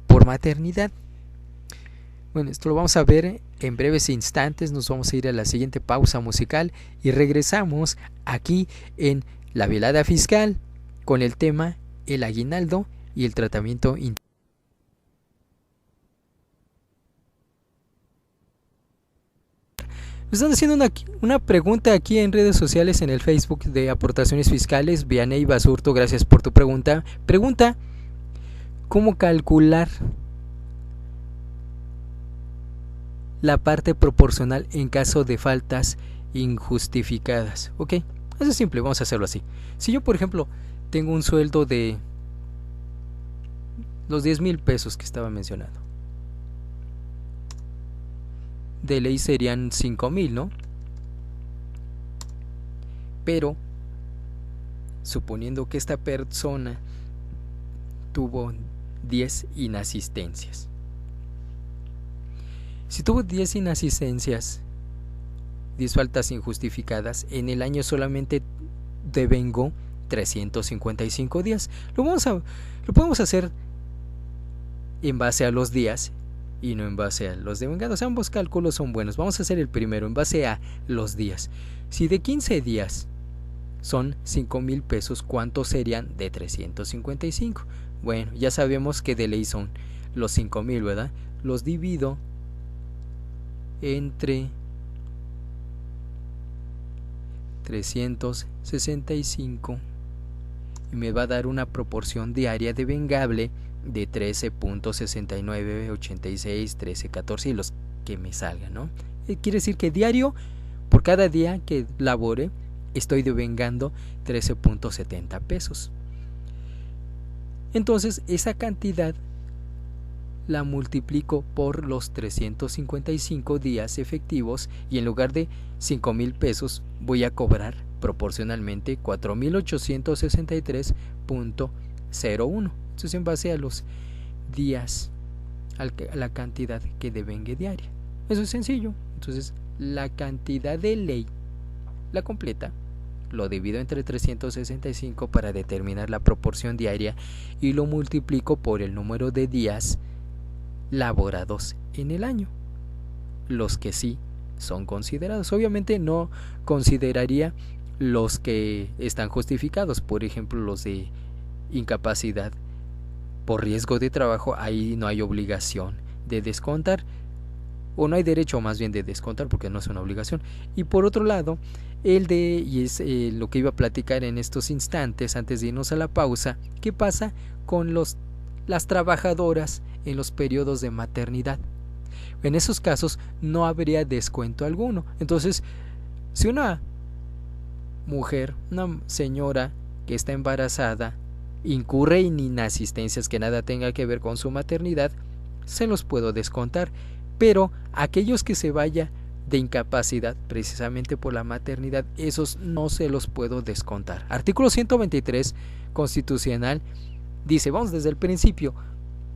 por por maternidad. Bueno, esto lo vamos a ver en breves instantes. Nos vamos a ir a la siguiente pausa musical y regresamos aquí en La Velada Fiscal con el tema el aguinaldo y el tratamiento integral. Me están haciendo una pregunta aquí en redes sociales, en el Facebook de Aportaciones Fiscales. Vianey Basurto, gracias por tu pregunta. Pregunta, ¿cómo calcular la parte proporcional en caso de faltas injustificadas? Ok, eso es simple, vamos a hacerlo así. Si yo, por ejemplo, tengo un sueldo de los 10,000 pesos que estaba mencionando, de ley serían 5,000, ¿no? Pero suponiendo que esta persona tuvo 10 inasistencias. Si tuvo 10 inasistencias, 10 faltas injustificadas, en el año solamente devengó 355 días. Lo podemos hacer en base a los días y no en base a los devengados. Ambos cálculos son buenos. Vamos a hacer el primero en base a los días. Si de 15 días son 5,000 pesos, ¿cuántos serían de 355? Bueno, ya sabemos que de ley son los 5,000, ¿verdad? Los divido entre 365 y me va a dar una proporción diaria devengable de 13.6986, 13.14 y los que me salgan, ¿no? Quiere decir que diario, por cada día que labore, estoy devengando 13.70 pesos. Entonces, esa cantidad la multiplico por los 355 días efectivos y en lugar de 5,000 pesos voy a cobrar proporcionalmente 4,863.01. Esto es en base a los días, a la cantidad que devengue diaria. Eso es sencillo. Entonces, la cantidad de ley, la completa, lo divido entre 365 para determinar la proporción diaria y lo multiplico por el número de días laborados en el año, los que sí son considerados. Obviamente no consideraría los que están justificados, por ejemplo los de incapacidad por riesgo de trabajo. Ahí no hay obligación de descontar, o no hay derecho más bien de descontar porque no es una obligación. Y por otro lado, y es lo que iba a platicar en estos instantes antes de irnos a la pausa, ¿qué pasa con las trabajadoras en los periodos de maternidad? En esos casos no habría descuento alguno. Entonces, si una mujer, una señora que está embarazada, incurre en inasistencias que nada tenga que ver con su maternidad, se los puedo descontar. Pero aquellos que se vaya de incapacidad precisamente por la maternidad, esos no se los puedo descontar. Artículo 123 constitucional dice, vamos desde el principio,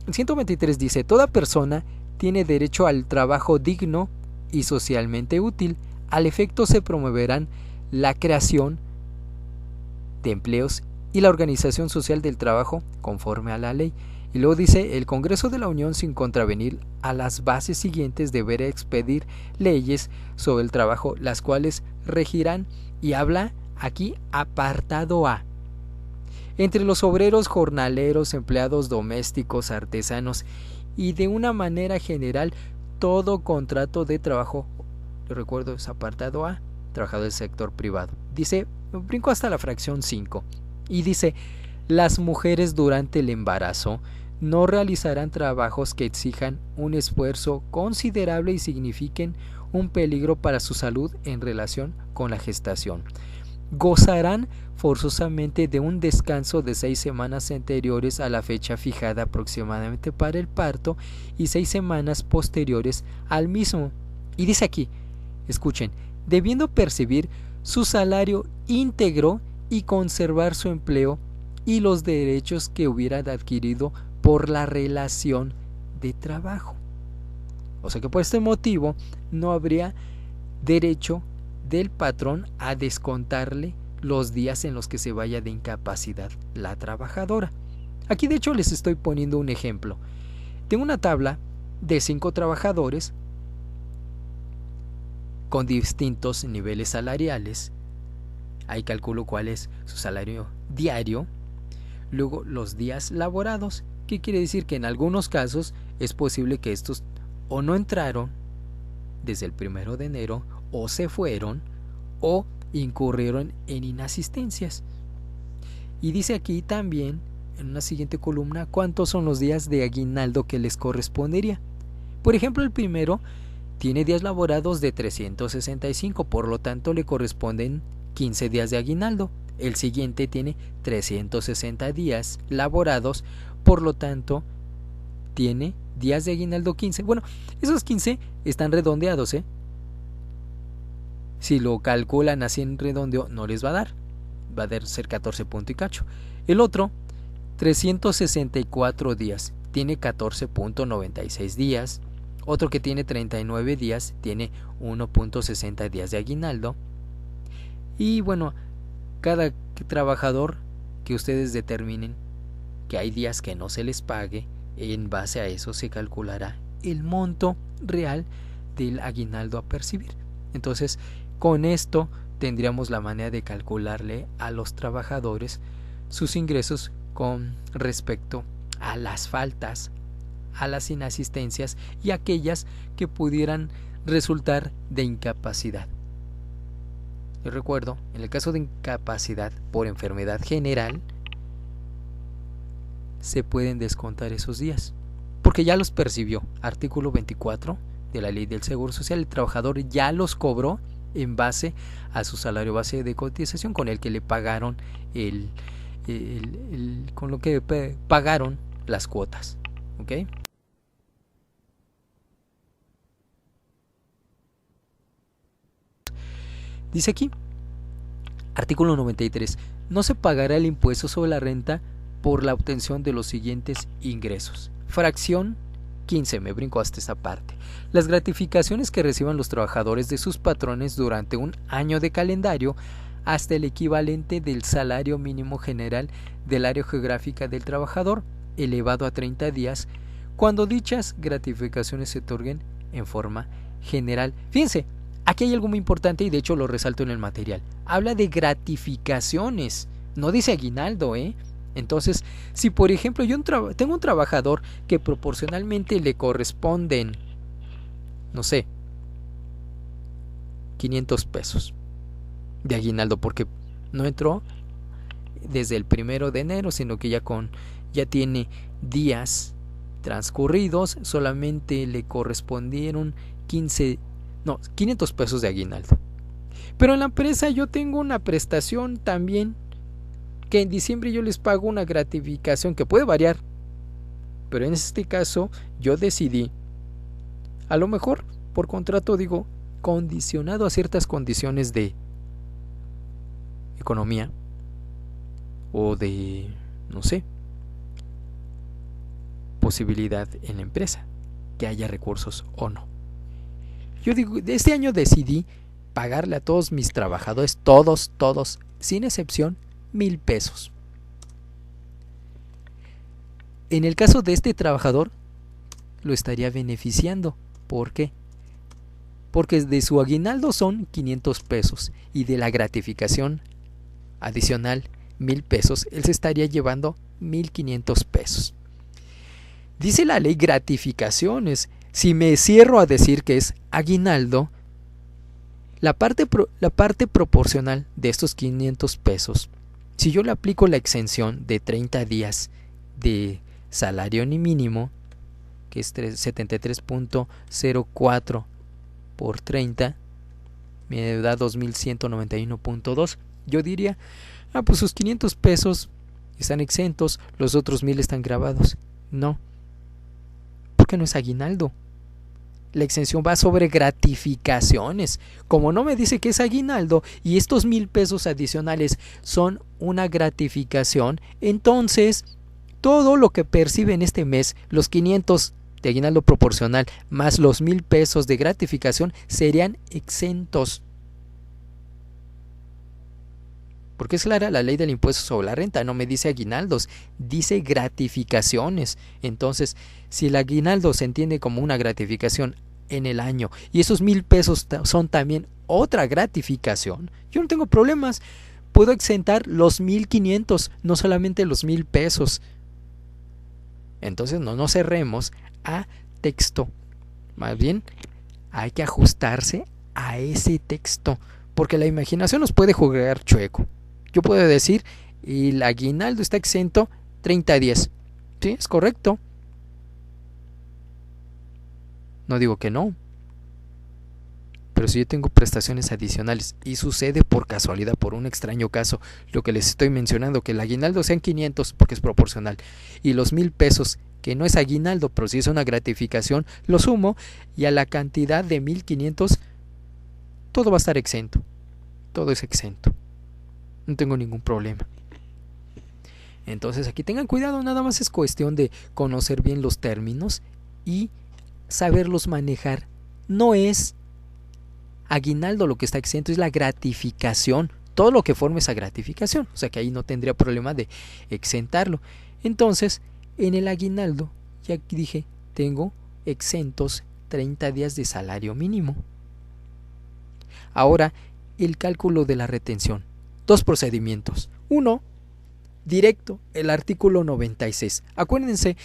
el 123 dice, toda persona tiene derecho al trabajo digno y socialmente útil. Al efecto se promoverán la creación de empleos y la organización social del trabajo conforme a la ley. Y luego dice, el Congreso de la Unión, sin contravenir a las bases siguientes, deberá expedir leyes sobre el trabajo, las cuales regirán, y habla aquí apartado A, entre los obreros, jornaleros, empleados domésticos, artesanos y de una manera general todo contrato de trabajo. Yo recuerdo, es apartado A, trabajador del sector privado. Dice, brinco hasta la fracción 5 y dice, las mujeres durante el embarazo no realizarán trabajos que exijan un esfuerzo considerable y signifiquen un peligro para su salud en relación con la gestación. Gozarán forzosamente de un descanso de 6 semanas anteriores a la fecha fijada aproximadamente para el parto y 6 semanas posteriores al mismo. Y dice aquí, escuchen, debiendo percibir su salario íntegro y conservar su empleo y los derechos que hubieran adquirido por la relación de trabajo. O sea que por este motivo no habría derecho del patrón a descontarle los días en los que se vaya de incapacidad la trabajadora. Aquí de hecho les estoy poniendo un ejemplo. tengo una tabla de 5 trabajadores con distintos niveles salariales. Ahí calculo cuál es su salario diario. Luego los días laborados. ¿Qué quiere decir? Que en algunos casos es posible que estos o no entraron desde el 1 de enero, o se fueron, o incurrieron en inasistencias. Y dice aquí también, en una siguiente columna, cuántos son los días de aguinaldo que les correspondería. Por ejemplo, el primero tiene días laborados de 365, por lo tanto le corresponden 15 días de aguinaldo. El siguiente tiene 360 días laborados, por lo tanto tiene días de aguinaldo 15. Bueno, esos 15 están redondeados, Si lo calculan así en redondeo, no les va a dar. Va a ser 14 punto y cacho. El otro, 364 días, tiene 14.96 días. Otro que tiene 39 días, tiene 1.60 días de aguinaldo. Y bueno, cada trabajador que ustedes determinen que hay días que no se les pague, en base a eso se calculará el monto real del aguinaldo a percibir. Entonces, con esto tendríamos la manera de calcularle a los trabajadores sus ingresos con respecto a las faltas, a las inasistencias y aquellas que pudieran resultar de incapacidad. Yo recuerdo, en el caso de incapacidad por enfermedad general, se pueden descontar esos días, porque ya los percibió. Artículo 24 de la Ley del Seguro Social, el trabajador ya los cobró en base a su salario base de cotización, con el que le pagaron con lo que pagaron las cuotas, ¿ok? Dice aquí, artículo 93, no se pagará el impuesto sobre la renta por la obtención de los siguientes ingresos. Fracción 15, me brinco hasta esa parte. Las gratificaciones que reciban los trabajadores de sus patrones durante un año de calendario hasta el equivalente del salario mínimo general del área geográfica del trabajador, elevado a 30 días, cuando dichas gratificaciones se otorguen en forma general. Fíjense, aquí hay algo muy importante y de hecho lo resalto en el material. Habla de gratificaciones, no dice aguinaldo, Entonces, si por ejemplo yo tengo un trabajador que proporcionalmente le corresponden, no sé, 500 pesos de aguinaldo porque no entró desde el 1 de enero, sino que ya tiene días transcurridos, solamente le correspondieron 500 pesos de aguinaldo. Pero en la empresa yo tengo una prestación también, que en diciembre yo les pago una gratificación que puede variar, pero en este caso yo decidí, a lo mejor por contrato digo, condicionado a ciertas condiciones de economía o de, no sé, posibilidad en la empresa, que haya recursos o no. Yo digo, este año decidí pagarle a todos mis trabajadores, todos, sin excepción, 1,000 pesos. En el caso de este trabajador, lo estaría beneficiando. ¿Por qué? Porque de su aguinaldo son 500 pesos y de la gratificación adicional 1,000 pesos, él se estaría llevando 1,500 pesos. Dice la ley gratificaciones. Si me cierro a decir que es aguinaldo, la parte proporcional de estos 500 pesos, si yo le aplico la exención de 30 días de salario ni mínimo, que es 73.04 por 30, me da 2,191.2, yo diría, pues sus 500 pesos están exentos, los otros 1,000 están grabados. No, porque no es aguinaldo. La exención va sobre gratificaciones. Como no me dice que es aguinaldo y estos 1,000 pesos adicionales son una gratificación, entonces todo lo que percibe en este mes, los 500 de aguinaldo proporcional más los 1,000 pesos de gratificación, serían exentos. Porque es clara la ley del impuesto sobre la renta, no me dice aguinaldos, dice gratificaciones. Entonces, si el aguinaldo se entiende como una gratificación en el año y esos 1,000 pesos son también otra gratificación, yo no tengo problemas. Puedo exentar los 1,500, no solamente los 1,000 pesos. Entonces no nos cerremos a texto. Más bien, hay que ajustarse a ese texto, porque la imaginación nos puede jugar chueco. Yo puedo decir, el aguinaldo está exento 30 días. Sí, es correcto. No digo que no. Pero si yo tengo prestaciones adicionales y sucede por casualidad, por un extraño caso, lo que les estoy mencionando, que el aguinaldo sean 500 porque es proporcional, y los 1,000 pesos, que no es aguinaldo, pero sí es una gratificación, lo sumo y a la cantidad de 1,500, todo va a estar exento. Todo es exento. No tengo ningún problema. Entonces aquí tengan cuidado, nada más es cuestión de conocer bien los términos y saberlos manejar. No es aguinaldo lo que está exento, es la gratificación, todo lo que forme esa gratificación, o sea que ahí no tendría problema de exentarlo. Entonces, en el aguinaldo, ya dije, tengo exentos 30 días de salario mínimo. Ahora, el cálculo de la retención. 2 procedimientos. Uno, directo, el artículo 96. Acuérdense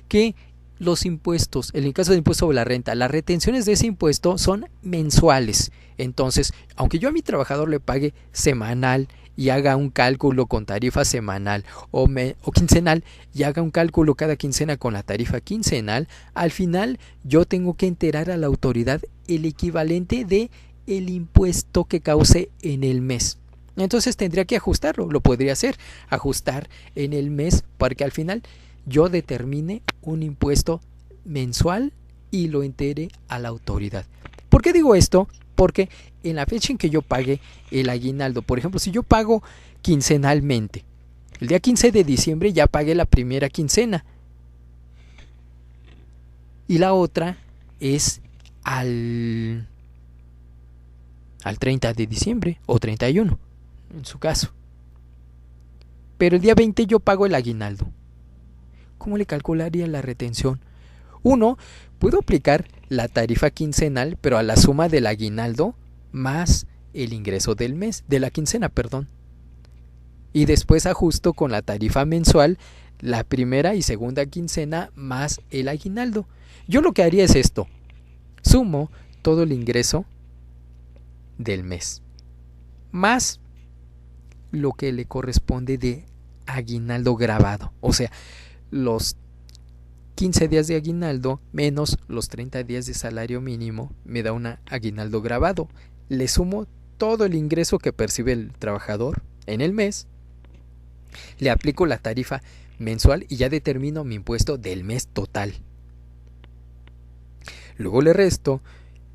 que los impuestos, en el caso del impuesto sobre la renta, las retenciones de ese impuesto son mensuales. Entonces, aunque yo a mi trabajador le pague semanal y haga un cálculo con tarifa semanal o quincenal y haga un cálculo cada quincena con la tarifa quincenal, al final yo tengo que enterar a la autoridad el equivalente de el impuesto que cause en el mes. Entonces tendría que ajustarlo, lo podría hacer, ajustar en el mes para que al final yo determine un impuesto mensual y lo entere a la autoridad. ¿Por qué digo esto? Porque en la fecha en que yo pague el aguinaldo, por ejemplo, si yo pago quincenalmente, el día 15 de diciembre ya pagué la primera quincena y la otra es al 30 de diciembre o 31 en su caso. Pero el día 20 yo pago el aguinaldo. ¿Cómo le calcularía la retención? Uno, puedo aplicar la tarifa quincenal, pero a la suma del aguinaldo más el ingreso del mes, de la quincena, perdón. Y después ajusto con la tarifa mensual la primera y segunda quincena más el aguinaldo. Yo lo que haría es esto. Sumo todo el ingreso del mes más lo que le corresponde de aguinaldo grabado. O sea, los 15 días de aguinaldo menos los 30 días de salario mínimo me da un aguinaldo grabado. Le sumo todo el ingreso que percibe el trabajador en el mes, le aplico la tarifa mensual y ya determino mi impuesto del mes total. Luego le resto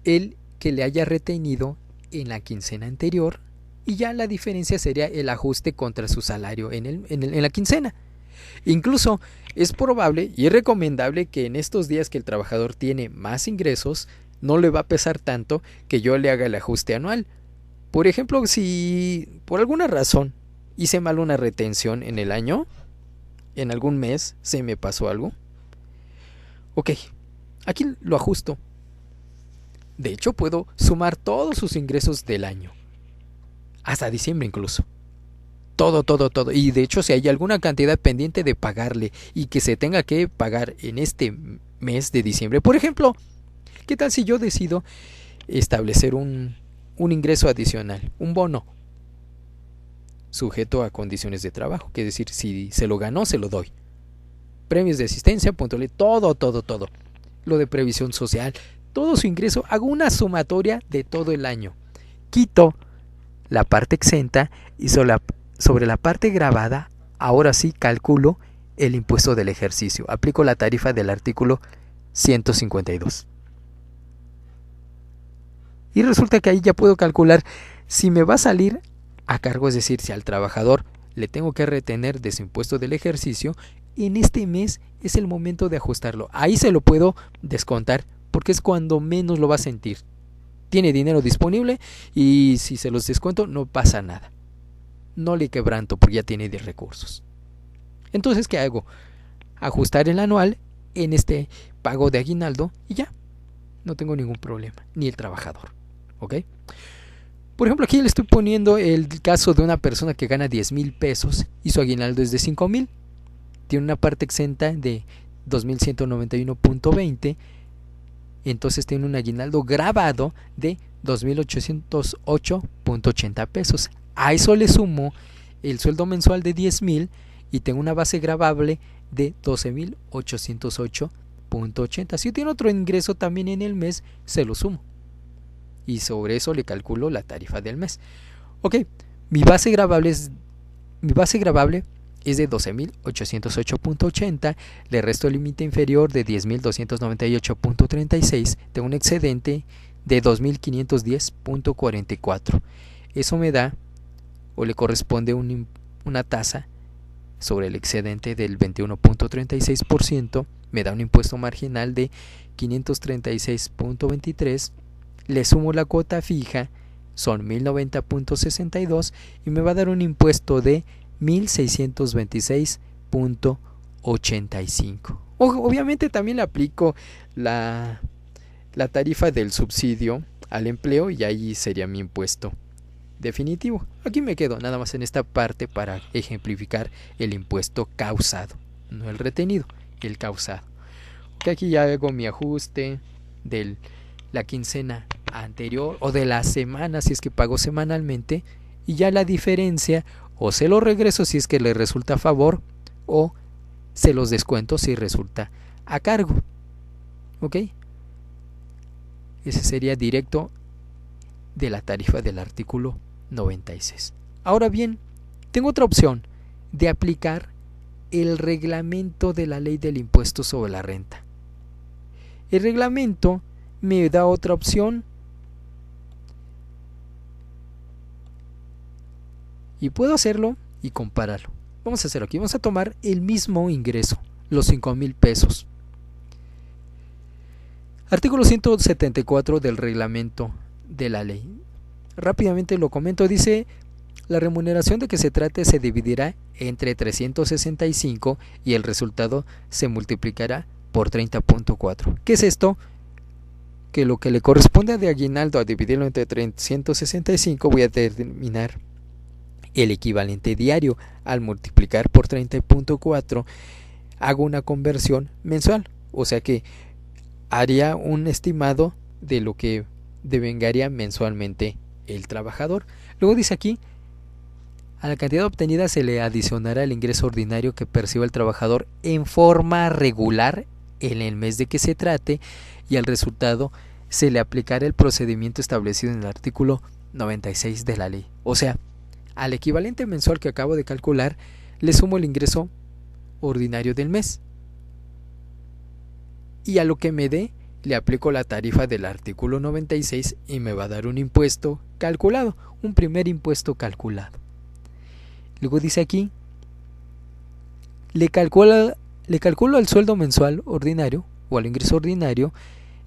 el que le haya retenido en la quincena anterior y ya la diferencia sería el ajuste contra su salario en la quincena. Incluso es probable y es recomendable que en estos días que el trabajador tiene más ingresos no le va a pesar tanto que yo le haga el ajuste anual. Por ejemplo, si por alguna razón hice mal una retención en el año, en algún mes se me pasó algo, ok, aquí lo ajusto. De hecho, puedo sumar todos sus ingresos del año, hasta diciembre incluso. Todo. Y de hecho, si hay alguna cantidad pendiente de pagarle y que se tenga que pagar en este mes de diciembre, por ejemplo, ¿qué tal si yo decido establecer un ingreso adicional, un bono, sujeto a condiciones de trabajo? Que es decir, si se lo ganó, se lo doy. Premios de asistencia, puntualidad, todo. Lo de previsión social, todo su ingreso, hago una sumatoria de todo el año. Quito la parte exenta y sobre la parte grabada, ahora sí calculo el impuesto del ejercicio. Aplico la tarifa del artículo 152. Y resulta que ahí ya puedo calcular si me va a salir a cargo, es decir, si al trabajador le tengo que retener de su impuesto del ejercicio, en este mes es el momento de ajustarlo. Ahí se lo puedo descontar porque es cuando menos lo va a sentir. Tiene dinero disponible y si se los descuento no pasa nada. no le quebranto porque ya tiene de recursos. Entonces, ¿qué hago? Ajustar el anual en este pago de aguinaldo y ya, no tengo ningún problema, ni el trabajador, ¿ok? Por ejemplo, aquí le estoy poniendo el caso de una persona que gana 10,000 pesos y su aguinaldo es de 5,000. Tiene una parte exenta de 2,191.20, entonces tiene un aguinaldo grabado de 2,808.80 pesos. A eso le sumo el sueldo mensual de 10,000 y tengo una base gravable de 12,808.80. Si tiene otro ingreso también en el mes, se lo sumo. Y sobre eso le calculo la tarifa del mes. Ok, mi base gravable es de 12,808.80, le resto el límite inferior de 10,298.36, tengo un excedente de 2,510.44. Eso me da, o le corresponde una tasa sobre el excedente del 21.36%, me da un impuesto marginal de 536.23, le sumo la cuota fija, son 1,090.62 y me va a dar un impuesto de 1,626.85. Obviamente también le aplico la tarifa del subsidio al empleo y ahí sería mi impuesto definitivo. Aquí me quedo nada más en esta parte para ejemplificar el impuesto causado, no el retenido, el causado. Que aquí ya hago mi ajuste de la quincena anterior o de la semana si es que pago semanalmente, y ya la diferencia o se lo regreso si es que le resulta a favor o se los descuento si resulta a cargo. ¿Ok? Ese sería directo de la tarifa del artículo 96. Ahora bien, tengo otra opción de aplicar el reglamento de la ley del impuesto sobre la renta. El reglamento me da otra opción y puedo hacerlo y compararlo. Vamos a hacerlo aquí. Vamos a tomar el mismo ingreso, los 5,000 pesos. Artículo 174 del reglamento de la ley. Rápidamente lo comento. Dice: la remuneración de que se trate se dividirá entre 365 y el resultado se multiplicará por 30.4. ¿Qué es esto? Que lo que le corresponde de aguinaldo a dividirlo entre 365 voy a determinar el equivalente diario. Al multiplicar por 30.4 hago una conversión mensual, o sea que haría un estimado de lo que devengaría mensualmente el trabajador. Luego dice aquí: a la cantidad obtenida se le adicionará el ingreso ordinario que perciba el trabajador en forma regular en el mes de que se trate, y al resultado se le aplicará el procedimiento establecido en el artículo 96 de la ley. O sea, al equivalente mensual que acabo de calcular le sumo el ingreso ordinario del mes, y a lo que me dé le aplico la tarifa del artículo 96 y me va a dar un impuesto calculado, un primer impuesto calculado. Luego dice aquí: le calculo al sueldo mensual ordinario o al ingreso ordinario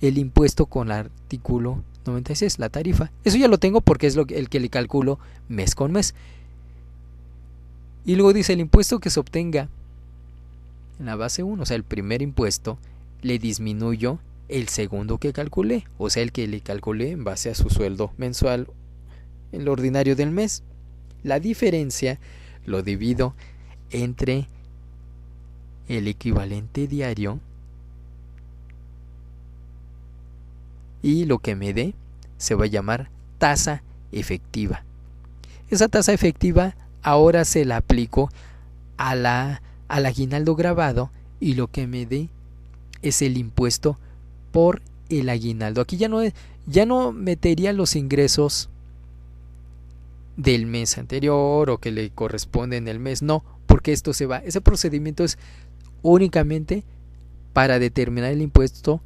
el impuesto con el artículo 96, la tarifa. Eso ya lo tengo porque es el que le calculo mes con mes. Y luego dice: el impuesto que se obtenga en la base 1, o sea, el primer impuesto, le disminuyo el segundo que calculé, o sea, el que le calculé en base a su sueldo mensual en lo ordinario del mes. La diferencia lo divido entre el equivalente diario y lo que me dé se va a llamar tasa efectiva. Esa tasa efectiva ahora se la aplico al aguinaldo grabado y lo que me dé es el impuesto por el aguinaldo. Aquí ya no metería los ingresos del mes anterior o que le corresponde en el mes, no, porque esto se va, ese procedimiento es únicamente para determinar el impuesto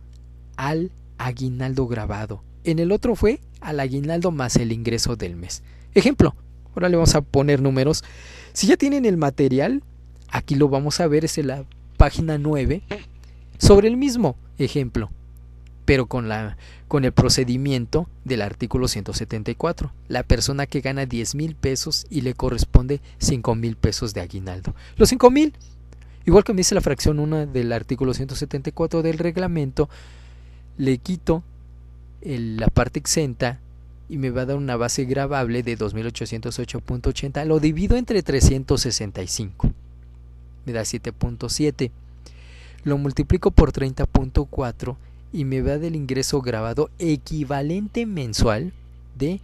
al aguinaldo grabado. En el otro fue al aguinaldo más el ingreso del mes. Ejemplo, ahora le vamos a poner números. Si ya tienen el material, aquí lo vamos a ver, es en la página 9, sobre el mismo ejemplo. pero con el procedimiento del artículo 174. La persona que gana 10,000 pesos y le corresponde 5,000 pesos de aguinaldo. Los 5,000, igual que me dice la fracción 1 del artículo 174 del reglamento, le quito la parte exenta y me va a dar una base gravable de 2,808.80. Lo divido entre 365. Me da 7.7. Lo multiplico por 30.4 y me va del ingreso grabado equivalente mensual de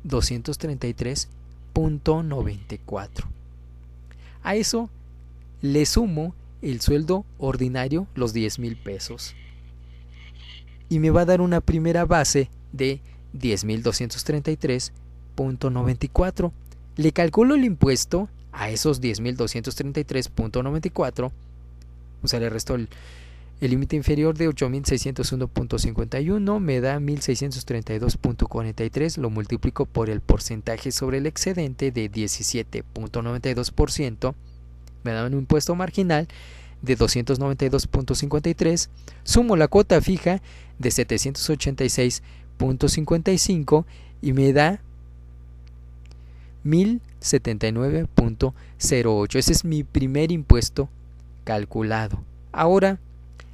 233.94. A eso le sumo el sueldo ordinario, los 10,000 pesos. Y me va a dar una primera base de 10,233.94. Le calculo el impuesto a esos 10,233.94. O sea, le resto el límite inferior de 8,601.51, me da 1,632.43, lo multiplico por el porcentaje sobre el excedente de 17.92%, me da un impuesto marginal de 292.53, sumo la cuota fija de 786.55 y me da 1,079.08. Ese es mi primer impuesto calculado. Ahora,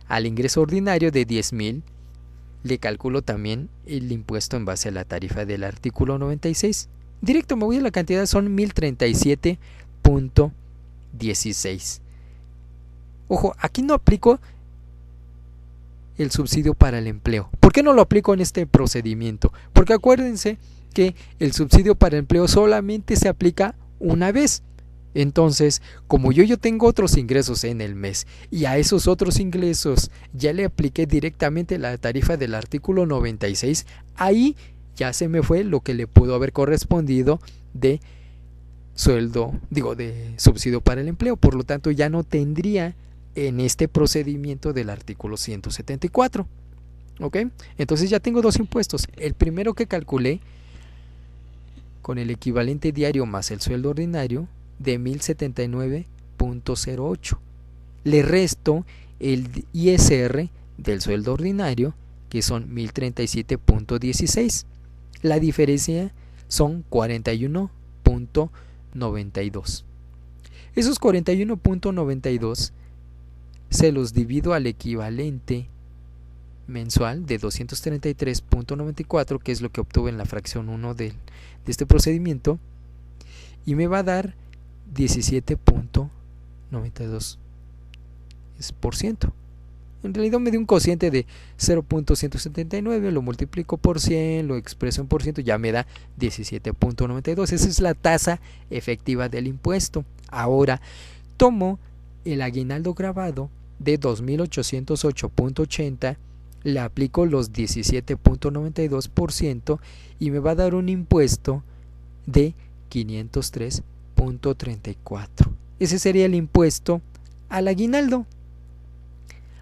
al ingreso ordinario de 10,000 le calculo también el impuesto en base a la tarifa del artículo 96. Directo me voy a la cantidad, son 1,037.16. Ojo, aquí no aplico el subsidio para el empleo. ¿Por qué no lo aplico en este procedimiento? Porque acuérdense que el subsidio para el empleo solamente se aplica una vez. Entonces, como yo tengo otros ingresos en el mes y a esos otros ingresos ya le apliqué directamente la tarifa del artículo 96, ahí ya se me fue lo que le pudo haber correspondido de de subsidio para el empleo. Por lo tanto, ya no tendría en este procedimiento del artículo 174. ¿Ok? Entonces ya tengo dos impuestos. El primero que calculé con el equivalente diario más el sueldo ordinario de 1,079.08. Le resto el ISR del sueldo ordinario, que son 1,037.16. La diferencia son 41.92. Esos 41.92 se los divido al equivalente mensual de 233.94, que es lo que obtuve en la fracción 1 de este procedimiento, y me va a dar 17.92%. En realidad me dio un cociente de 0.179, lo multiplico por 100, lo expreso en por ciento, ya me da 17.92. Esa es la tasa efectiva del impuesto. Ahora tomo el aguinaldo grabado de 2,808.80, le aplico los 17.92% y me va a dar un impuesto de 503.34. Ese sería el impuesto al aguinaldo.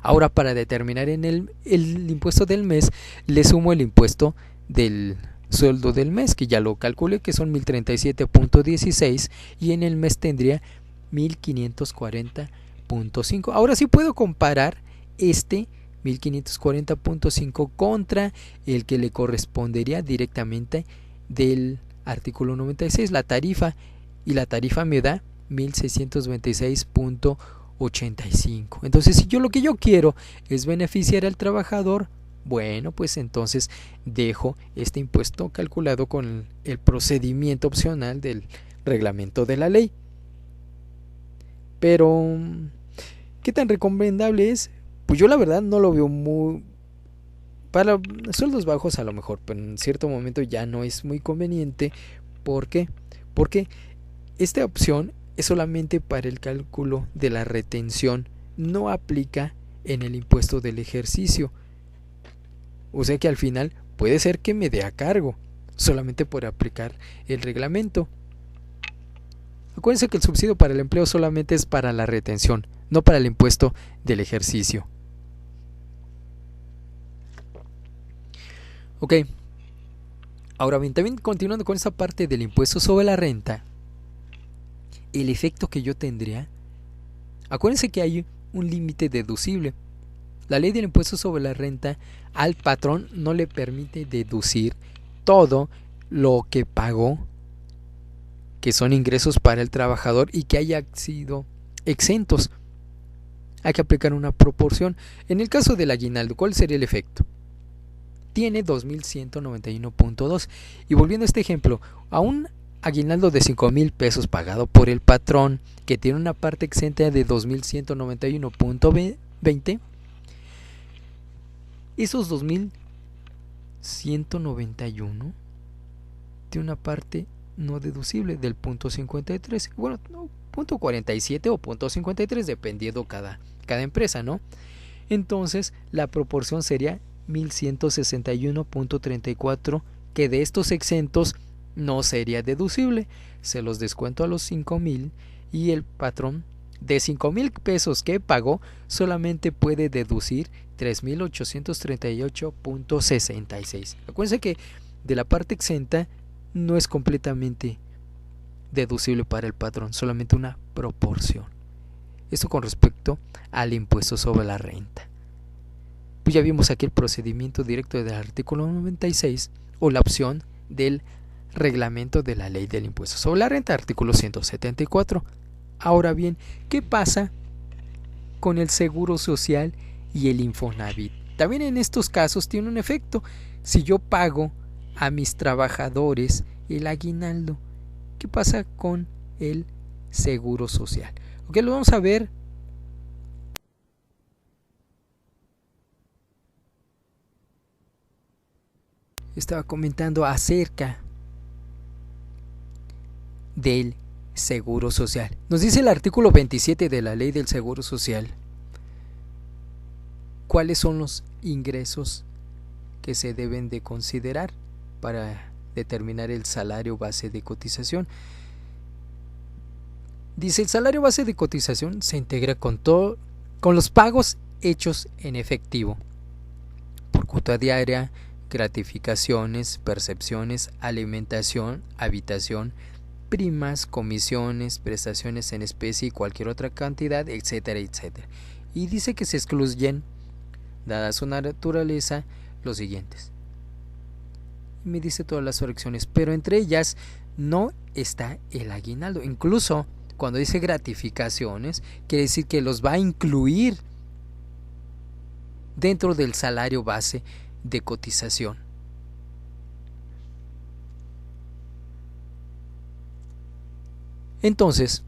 Ahora, para determinar en el impuesto del mes, le sumo el impuesto del sueldo del mes, que ya lo calculé, que son 1,037.16, y en el mes tendría 1,540.5. Ahora sí puedo comparar este 1,540.5 contra el que le correspondería directamente del artículo 96, la tarifa, y la tarifa me da 1,626.85. Entonces, si lo que yo quiero es beneficiar al trabajador, bueno, pues entonces dejo este impuesto calculado con el procedimiento opcional del reglamento de la ley. Pero, ¿qué tan recomendable es? Pues yo la verdad no lo veo muy... Para sueldos bajos a lo mejor, pero en cierto momento ya no es muy conveniente. ¿Por qué? Porque esta opción es solamente para el cálculo de la retención, no aplica en el impuesto del ejercicio. O sea que al final puede ser que me dé a cargo, solamente por aplicar el reglamento. Acuérdense que el subsidio para el empleo solamente es para la retención, no para el impuesto del ejercicio. Ok, ahora bien, también continuando con esa parte del impuesto sobre la renta, el efecto que yo tendría, acuérdense que hay un límite deducible. La ley del impuesto sobre la renta al patrón no le permite deducir todo lo que pagó, que son ingresos para el trabajador y que haya sido exentos. Hay que aplicar una proporción. En el caso del aguinaldo, ¿cuál sería el efecto? Tiene 2.191.2. Y volviendo a este ejemplo, a un aguinaldo de 5,000 pesos pagado por el patrón, que tiene una parte exenta de 2.191.20, esos 2.191 tiene una parte no deducible del punto 53, bueno, no, punto 47 o punto 53, dependiendo cada empresa, ¿no? Entonces la proporción sería 1.161.34, que de estos exentos no sería deducible. Se los descuento a los 5,000 y el patrón de 5,000 pesos que pagó solamente puede deducir 3.838.66. Acuérdense que de la parte exenta no es completamente deducible para el patrón, solamente una proporción. Esto con respecto al impuesto sobre la renta. Pues ya vimos aquí el procedimiento directo del artículo 96 o la opción del reglamento de la ley del impuesto sobre la renta, artículo 174. Ahora bien, ¿qué pasa con el seguro social y el Infonavit? También en estos casos tiene un efecto. Si yo pago a mis trabajadores el aguinaldo, ¿qué pasa con el seguro social? Ok, lo vamos a ver. Estaba comentando acerca del seguro social. Nos dice el artículo 27 de la ley del seguro social cuáles son los ingresos que se deben de considerar para determinar el salario base de cotización. Dice: el salario base de cotización se integra con los pagos hechos en efectivo, por cuota diaria, gratificaciones, percepciones, alimentación, habitación, primas, comisiones, prestaciones en especie y cualquier otra cantidad, etcétera, etcétera. Y dice que se excluyen, dada su naturaleza, los siguientes. Y me dice todas las fracciones, pero entre ellas no está el aguinaldo. Incluso cuando dice gratificaciones, quiere decir que los va a incluir dentro del salario base de cotización. Entonces,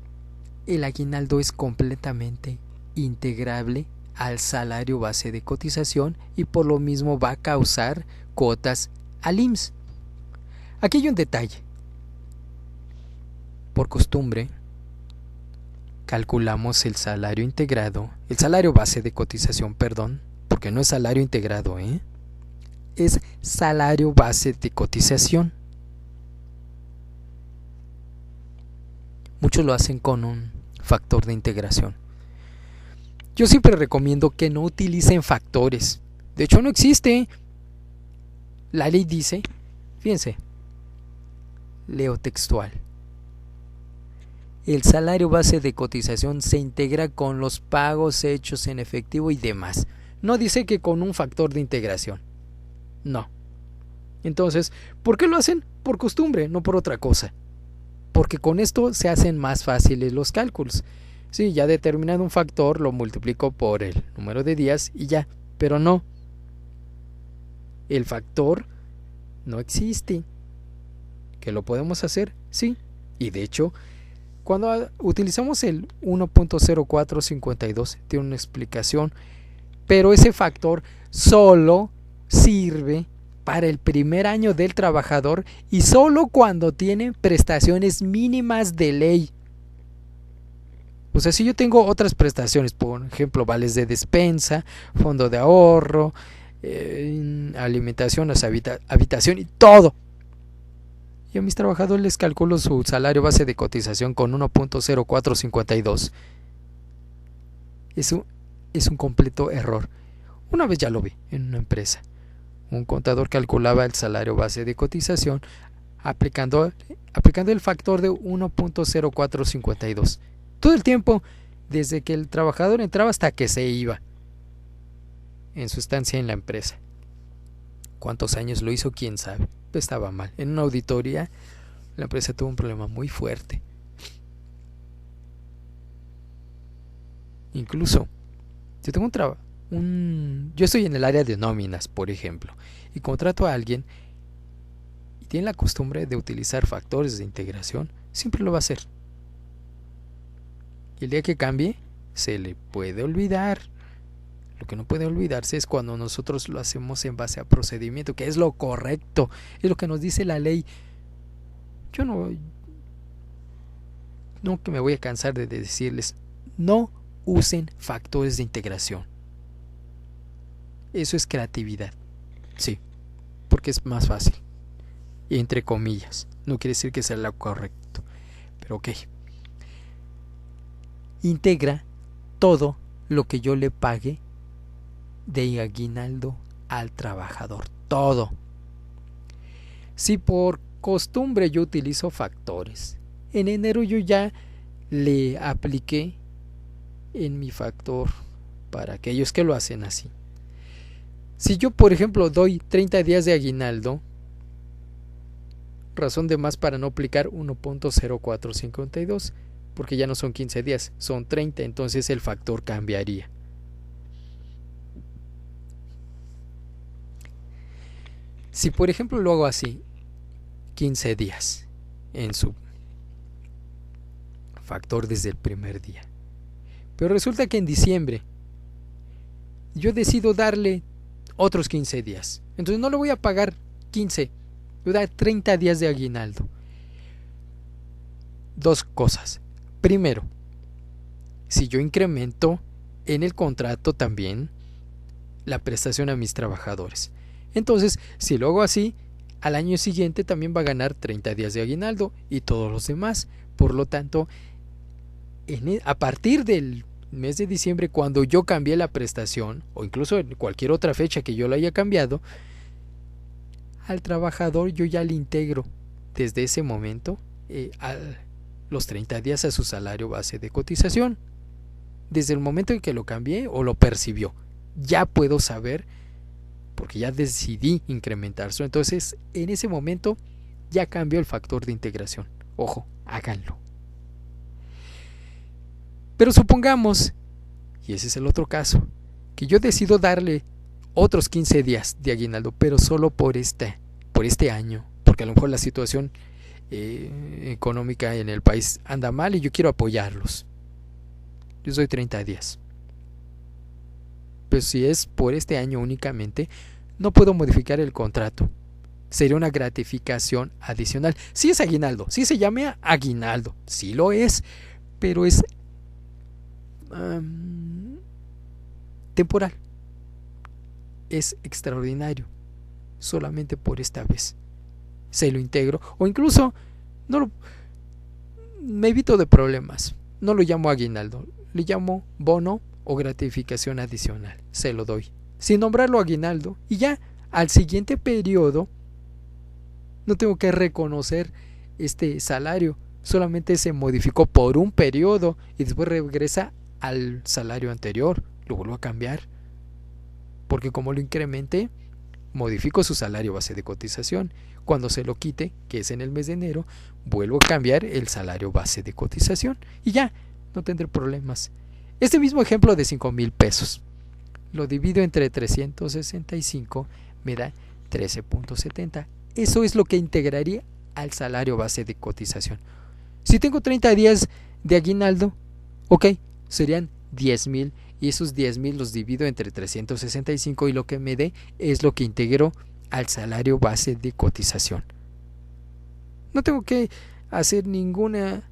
el aguinaldo es completamente integrable al salario base de cotización y por lo mismo va a causar cuotas al IMSS. Aquí hay un detalle. Por costumbre, calculamos el salario integrado, el salario base de cotización, perdón, porque no es salario integrado, es salario base de cotización. Muchos lo hacen con un factor de integración. Yo siempre recomiendo que no utilicen factores. De hecho, no existe. La ley dice, fíjense, leo textual: el salario base de cotización se integra con los pagos hechos en efectivo y demás. No dice que con un factor de integración. No. Entonces, ¿por qué lo hacen? Por costumbre, no por otra cosa. Porque con esto se hacen más fáciles los cálculos. Sí, ya determinado un factor, lo multiplico por el número de días y ya. Pero no. El factor no existe. ¿Que lo podemos hacer? Sí. Y de hecho, cuando utilizamos el 1.0452, tiene una explicación. Pero ese factor solo sirve para el primer año del trabajador y solo cuando tiene prestaciones mínimas de ley. O sea, si yo tengo otras prestaciones, por ejemplo, vales de despensa, fondo de ahorro, alimentación, habitación y todo, y a mis trabajadores les calculo su salario base de cotización con 1.0452, es un completo error. Una vez ya lo vi en una empresa. Un contador calculaba el salario base de cotización aplicando el factor de 1.0452. Todo el tiempo, desde que el trabajador entraba hasta que se iba. en su estancia en la empresa. ¿Cuántos años lo hizo? ¿Quién sabe? Estaba mal. En una auditoría, la empresa tuvo un problema muy fuerte. Incluso, si tengo yo estoy en el área de nóminas, por ejemplo, y contrato a alguien y tiene la costumbre de utilizar factores de integración, siempre lo va a hacer. Y el día que cambie, se le puede olvidar. Lo que no puede olvidarse es cuando nosotros lo hacemos en base a procedimiento, que es lo correcto, es lo que nos dice la ley. Yo no que me voy a cansar de decirles, no usen factores de integración. Eso es creatividad, sí, porque es más fácil, y entre comillas, no quiere decir que sea lo correcto, pero ok. Integra todo lo que yo le pague de aguinaldo al trabajador, todo. Si por costumbre yo utilizo factores, en enero yo ya le apliqué en mi factor para aquellos que lo hacen así. Si yo, por ejemplo, doy 30 días de aguinaldo, razón de más para no aplicar 1.0452, porque ya no son 15 días, son 30, entonces el factor cambiaría. Si por ejemplo lo hago así, 15 días en su factor desde el primer día, pero resulta que en diciembre yo decido darle otros 15 días, entonces no le voy a pagar 15, voy a dar 30 días de aguinaldo. Dos cosas. Primero, si yo incremento en el contrato también la prestación a mis trabajadores, entonces si lo hago así, al año siguiente también va a ganar 30 días de aguinaldo y todos los demás. Por lo tanto, a partir del mes de diciembre, cuando yo cambié la prestación, o incluso en cualquier otra fecha que yo lo haya cambiado, al trabajador yo ya le integro desde ese momento los 30 días a su salario base de cotización. Desde el momento en que lo cambié o lo percibió, ya puedo saber, porque ya decidí incrementarlo. Entonces, en ese momento ya cambió el factor de integración. Ojo, háganlo. Pero supongamos, y ese es el otro caso, que yo decido darle otros 15 días de aguinaldo, pero solo por este año, porque a lo mejor la situación económica en el país anda mal y yo quiero apoyarlos. Yo doy 30 días. Pero si es por este año únicamente, no puedo modificar el contrato. Sería una gratificación adicional. Sí es aguinaldo, sí se llama aguinaldo, sí lo es, pero es temporal. Es extraordinario, solamente por esta vez. Se lo integro, o incluso me evito de problemas. No lo llamo aguinaldo, le llamo bono o gratificación adicional. Se lo doy, sin nombrarlo aguinaldo, y ya al siguiente periodo no tengo que reconocer este salario. Solamente se modificó por un periodo y después regresa al salario anterior. Lo vuelvo a cambiar, porque como lo incrementé, modifico su salario base de cotización. Cuando se lo quite, que es en el mes de enero, vuelvo a cambiar el salario base de cotización y ya no tendré problemas. Este mismo ejemplo de 5,000 pesos lo divido entre 365, me da 13.70. Eso es lo que integraría al salario base de cotización. Si tengo 30 días de aguinaldo, ok, serían 10,000, y esos 10,000 los divido entre 365 y lo que me dé es lo que integro al salario base de cotización. No tengo que hacer ninguna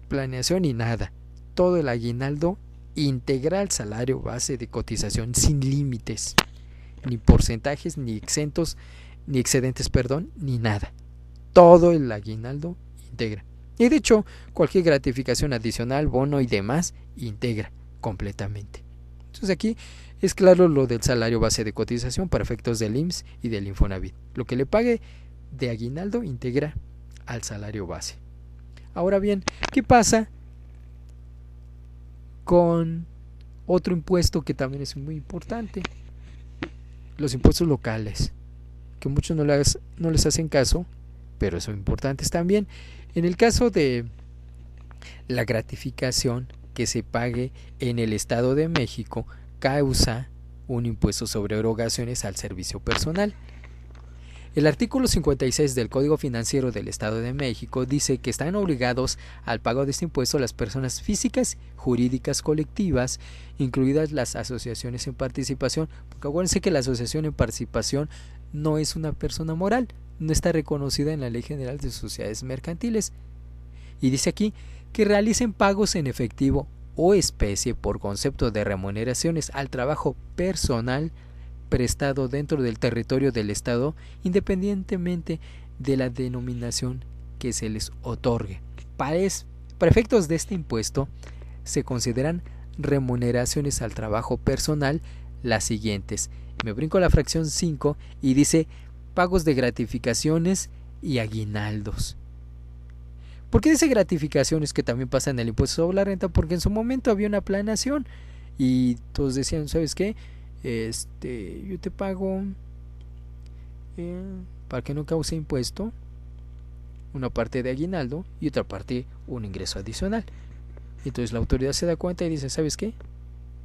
planeación ni nada. Todo el aguinaldo integra al salario base de cotización sin límites, ni porcentajes, ni exentos, ni excedentes, ni nada. Todo el aguinaldo integra. Y de hecho, cualquier gratificación adicional, bono y demás, integra completamente. Entonces aquí es claro lo del salario base de cotización para efectos del IMSS y del Infonavit. Lo que le pague de aguinaldo integra al salario base. Ahora bien, ¿qué pasa con Otro impuesto que también es muy importante, los impuestos locales, que muchos no les hacen caso, pero son importantes también. En el caso de la gratificación que se pague en el Estado de México, causa un impuesto sobre erogaciones al servicio personal. El artículo 56 del Código Financiero del Estado de México dice que están obligados al pago de este impuesto las personas físicas, jurídicas colectivas, incluidas las asociaciones en participación, porque acuérdense que la asociación en participación no es una persona moral, no está reconocida en la Ley General de Sociedades Mercantiles. Y dice aquí que realicen pagos en efectivo o especie por concepto de remuneraciones al trabajo personal prestado dentro del territorio del Estado, independientemente de la denominación que se les otorgue. Para efectos de este impuesto, se consideran remuneraciones al trabajo personal las siguientes. Me brinco la fracción 5 y dice pagos de gratificaciones y aguinaldos. ¿Por qué dice gratificaciones que también pasan el impuesto sobre la renta? Porque en su momento había una planeación y todos decían, ¿sabes qué? Yo te pago para que no cause impuesto una parte de aguinaldo y otra parte un ingreso adicional. Entonces la autoridad se da cuenta y dice, ¿sabes qué?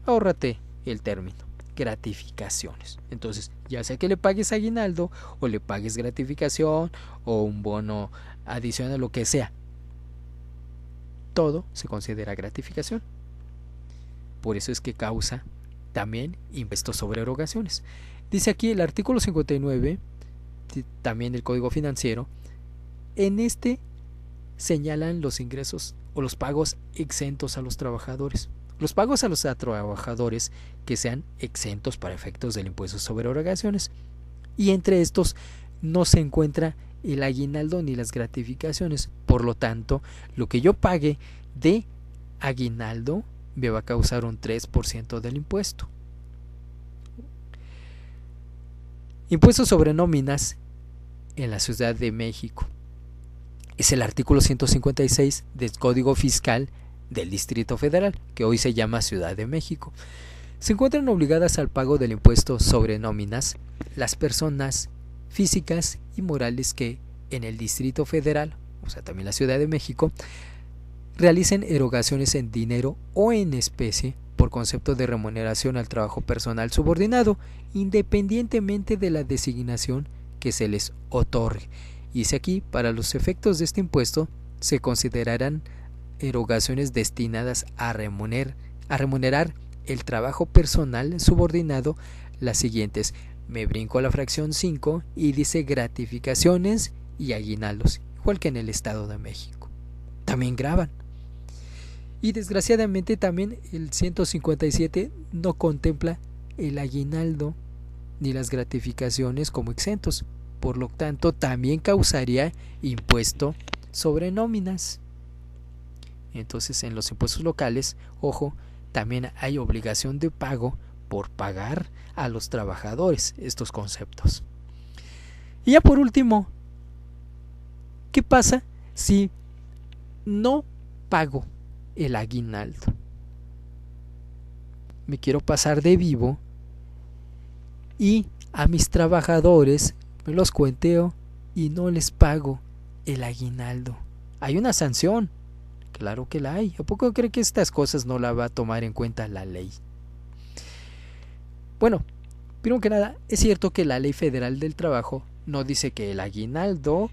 Ahórrate el término, gratificaciones. Entonces, ya sea que le pagues aguinaldo o le pagues gratificación o un bono adicional, lo que sea, todo se considera gratificación. Por eso es que causa también impuesto sobre erogaciones. Dice aquí el artículo 59 también del Código Financiero. En este señalan los ingresos o los pagos exentos a los trabajadores. Los pagos a los trabajadores que sean exentos para efectos del impuesto sobre erogaciones. Y entre estos no se encuentra el aguinaldo ni las gratificaciones. Por lo tanto, lo que yo pague de aguinaldo me va a causar un 3% del impuesto. Impuesto sobre nóminas en la Ciudad de México. Es el artículo 156 del Código Fiscal del Distrito Federal, que hoy se llama Ciudad de México. Se encuentran obligadas al pago del impuesto sobre nóminas las personas físicas y morales que en el Distrito Federal, o sea también la Ciudad de México, realicen erogaciones en dinero o en especie por concepto de remuneración al trabajo personal subordinado, independientemente de la designación que se les otorgue. Y dice aquí, para los efectos de este impuesto, se considerarán erogaciones destinadas a remunerar el trabajo personal subordinado las siguientes. Me brinco a la fracción 5 y dice gratificaciones y aguinaldos, igual que en el Estado de México. También graban. Y desgraciadamente también el 157 no contempla el aguinaldo ni las gratificaciones como exentos. Por lo tanto, también causaría impuesto sobre nóminas. Entonces, en los impuestos locales, ojo, también hay obligación de pago por pagar a los trabajadores estos conceptos. Y ya por último, ¿qué pasa si no pago el aguinaldo? Me quiero pasar de vivo y a mis trabajadores me los cuenteo y no les pago el aguinaldo. ¿Hay una sanción? Claro que la hay. ¿A poco cree que estas cosas no la va a tomar en cuenta la ley? Bueno, primero que nada, es cierto que la Ley Federal del Trabajo no dice que el aguinaldo,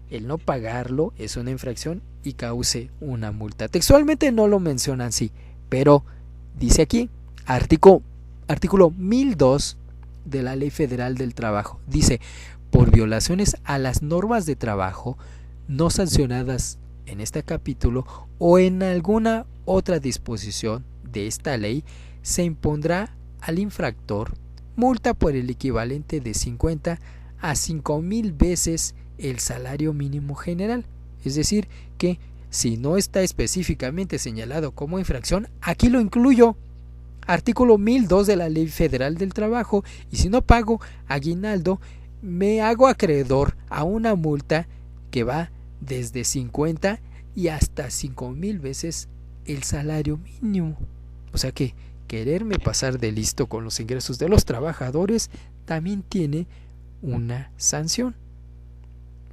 el no pagarlo, es una infracción y cause una multa. Textualmente no lo mencionan así, pero dice aquí, artículo 1002 de la Ley Federal del Trabajo, dice, por violaciones a las normas de trabajo no sancionadas en este capítulo o en alguna otra disposición de esta ley, se impondrá al infractor multa por el equivalente de 50 a 5,000 veces el salario mínimo general. Es decir, que si no está específicamente señalado como infracción, aquí lo incluyo. Artículo 1002 de la Ley Federal del Trabajo, y si no pago aguinaldo, me hago acreedor a una multa que va desde 50 y hasta 5,000 veces el salario mínimo. O sea que quererme pasar de listo con los ingresos de los trabajadores también tiene una sanción.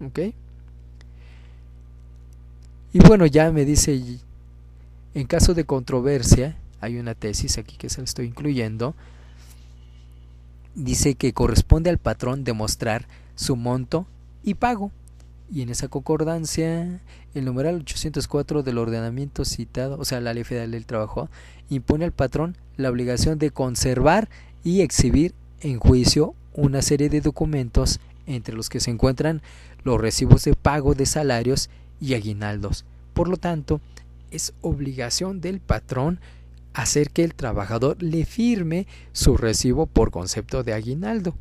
¿Ok? Y bueno, ya me dice, en caso de controversia, hay una tesis aquí que se la estoy incluyendo, dice que corresponde al patrón demostrar su monto y pago. Y en esa concordancia, el numeral 804 del ordenamiento citado, o sea, la Ley Federal del Trabajo, impone al patrón la obligación de conservar y exhibir en juicio una serie de documentos entre los que se encuentran los recibos de pago de salarios y aguinaldos. Por lo tanto, es obligación del patrón hacer que el trabajador le firme su recibo por concepto de aguinaldo.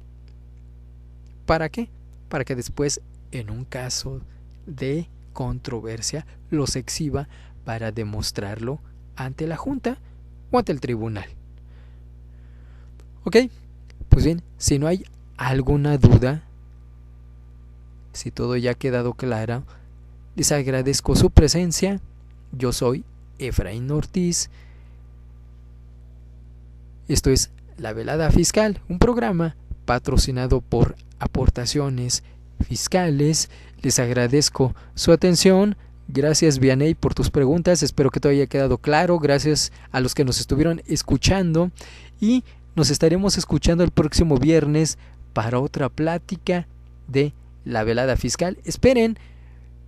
¿Para qué? Para que después, en un caso de controversia, los exhiba para demostrarlo ante la Junta o ante el tribunal. ¿Ok? Pues bien, si no hay alguna duda, si todo ya ha quedado claro, les agradezco su presencia. Yo soy Efraín Ortiz. Esto es La Velada Fiscal, un programa patrocinado por Aportaciones Fiscales. Les agradezco su atención. Gracias, Vianey, por tus preguntas. Espero que todo haya quedado claro. Gracias a los que nos estuvieron escuchando. Y nos estaremos escuchando el próximo viernes para otra plática de La Velada Fiscal. Esperen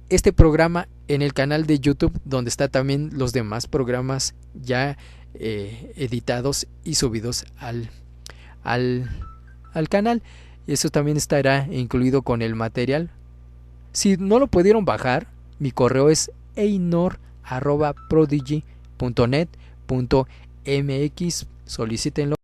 este programa en el canal de YouTube, donde está también los demás programas ya editados y subidos al canal. Eso también estará incluido con el material. Si no lo pudieron bajar, mi correo es einor@prodigy.net.mx. Solicítenlo.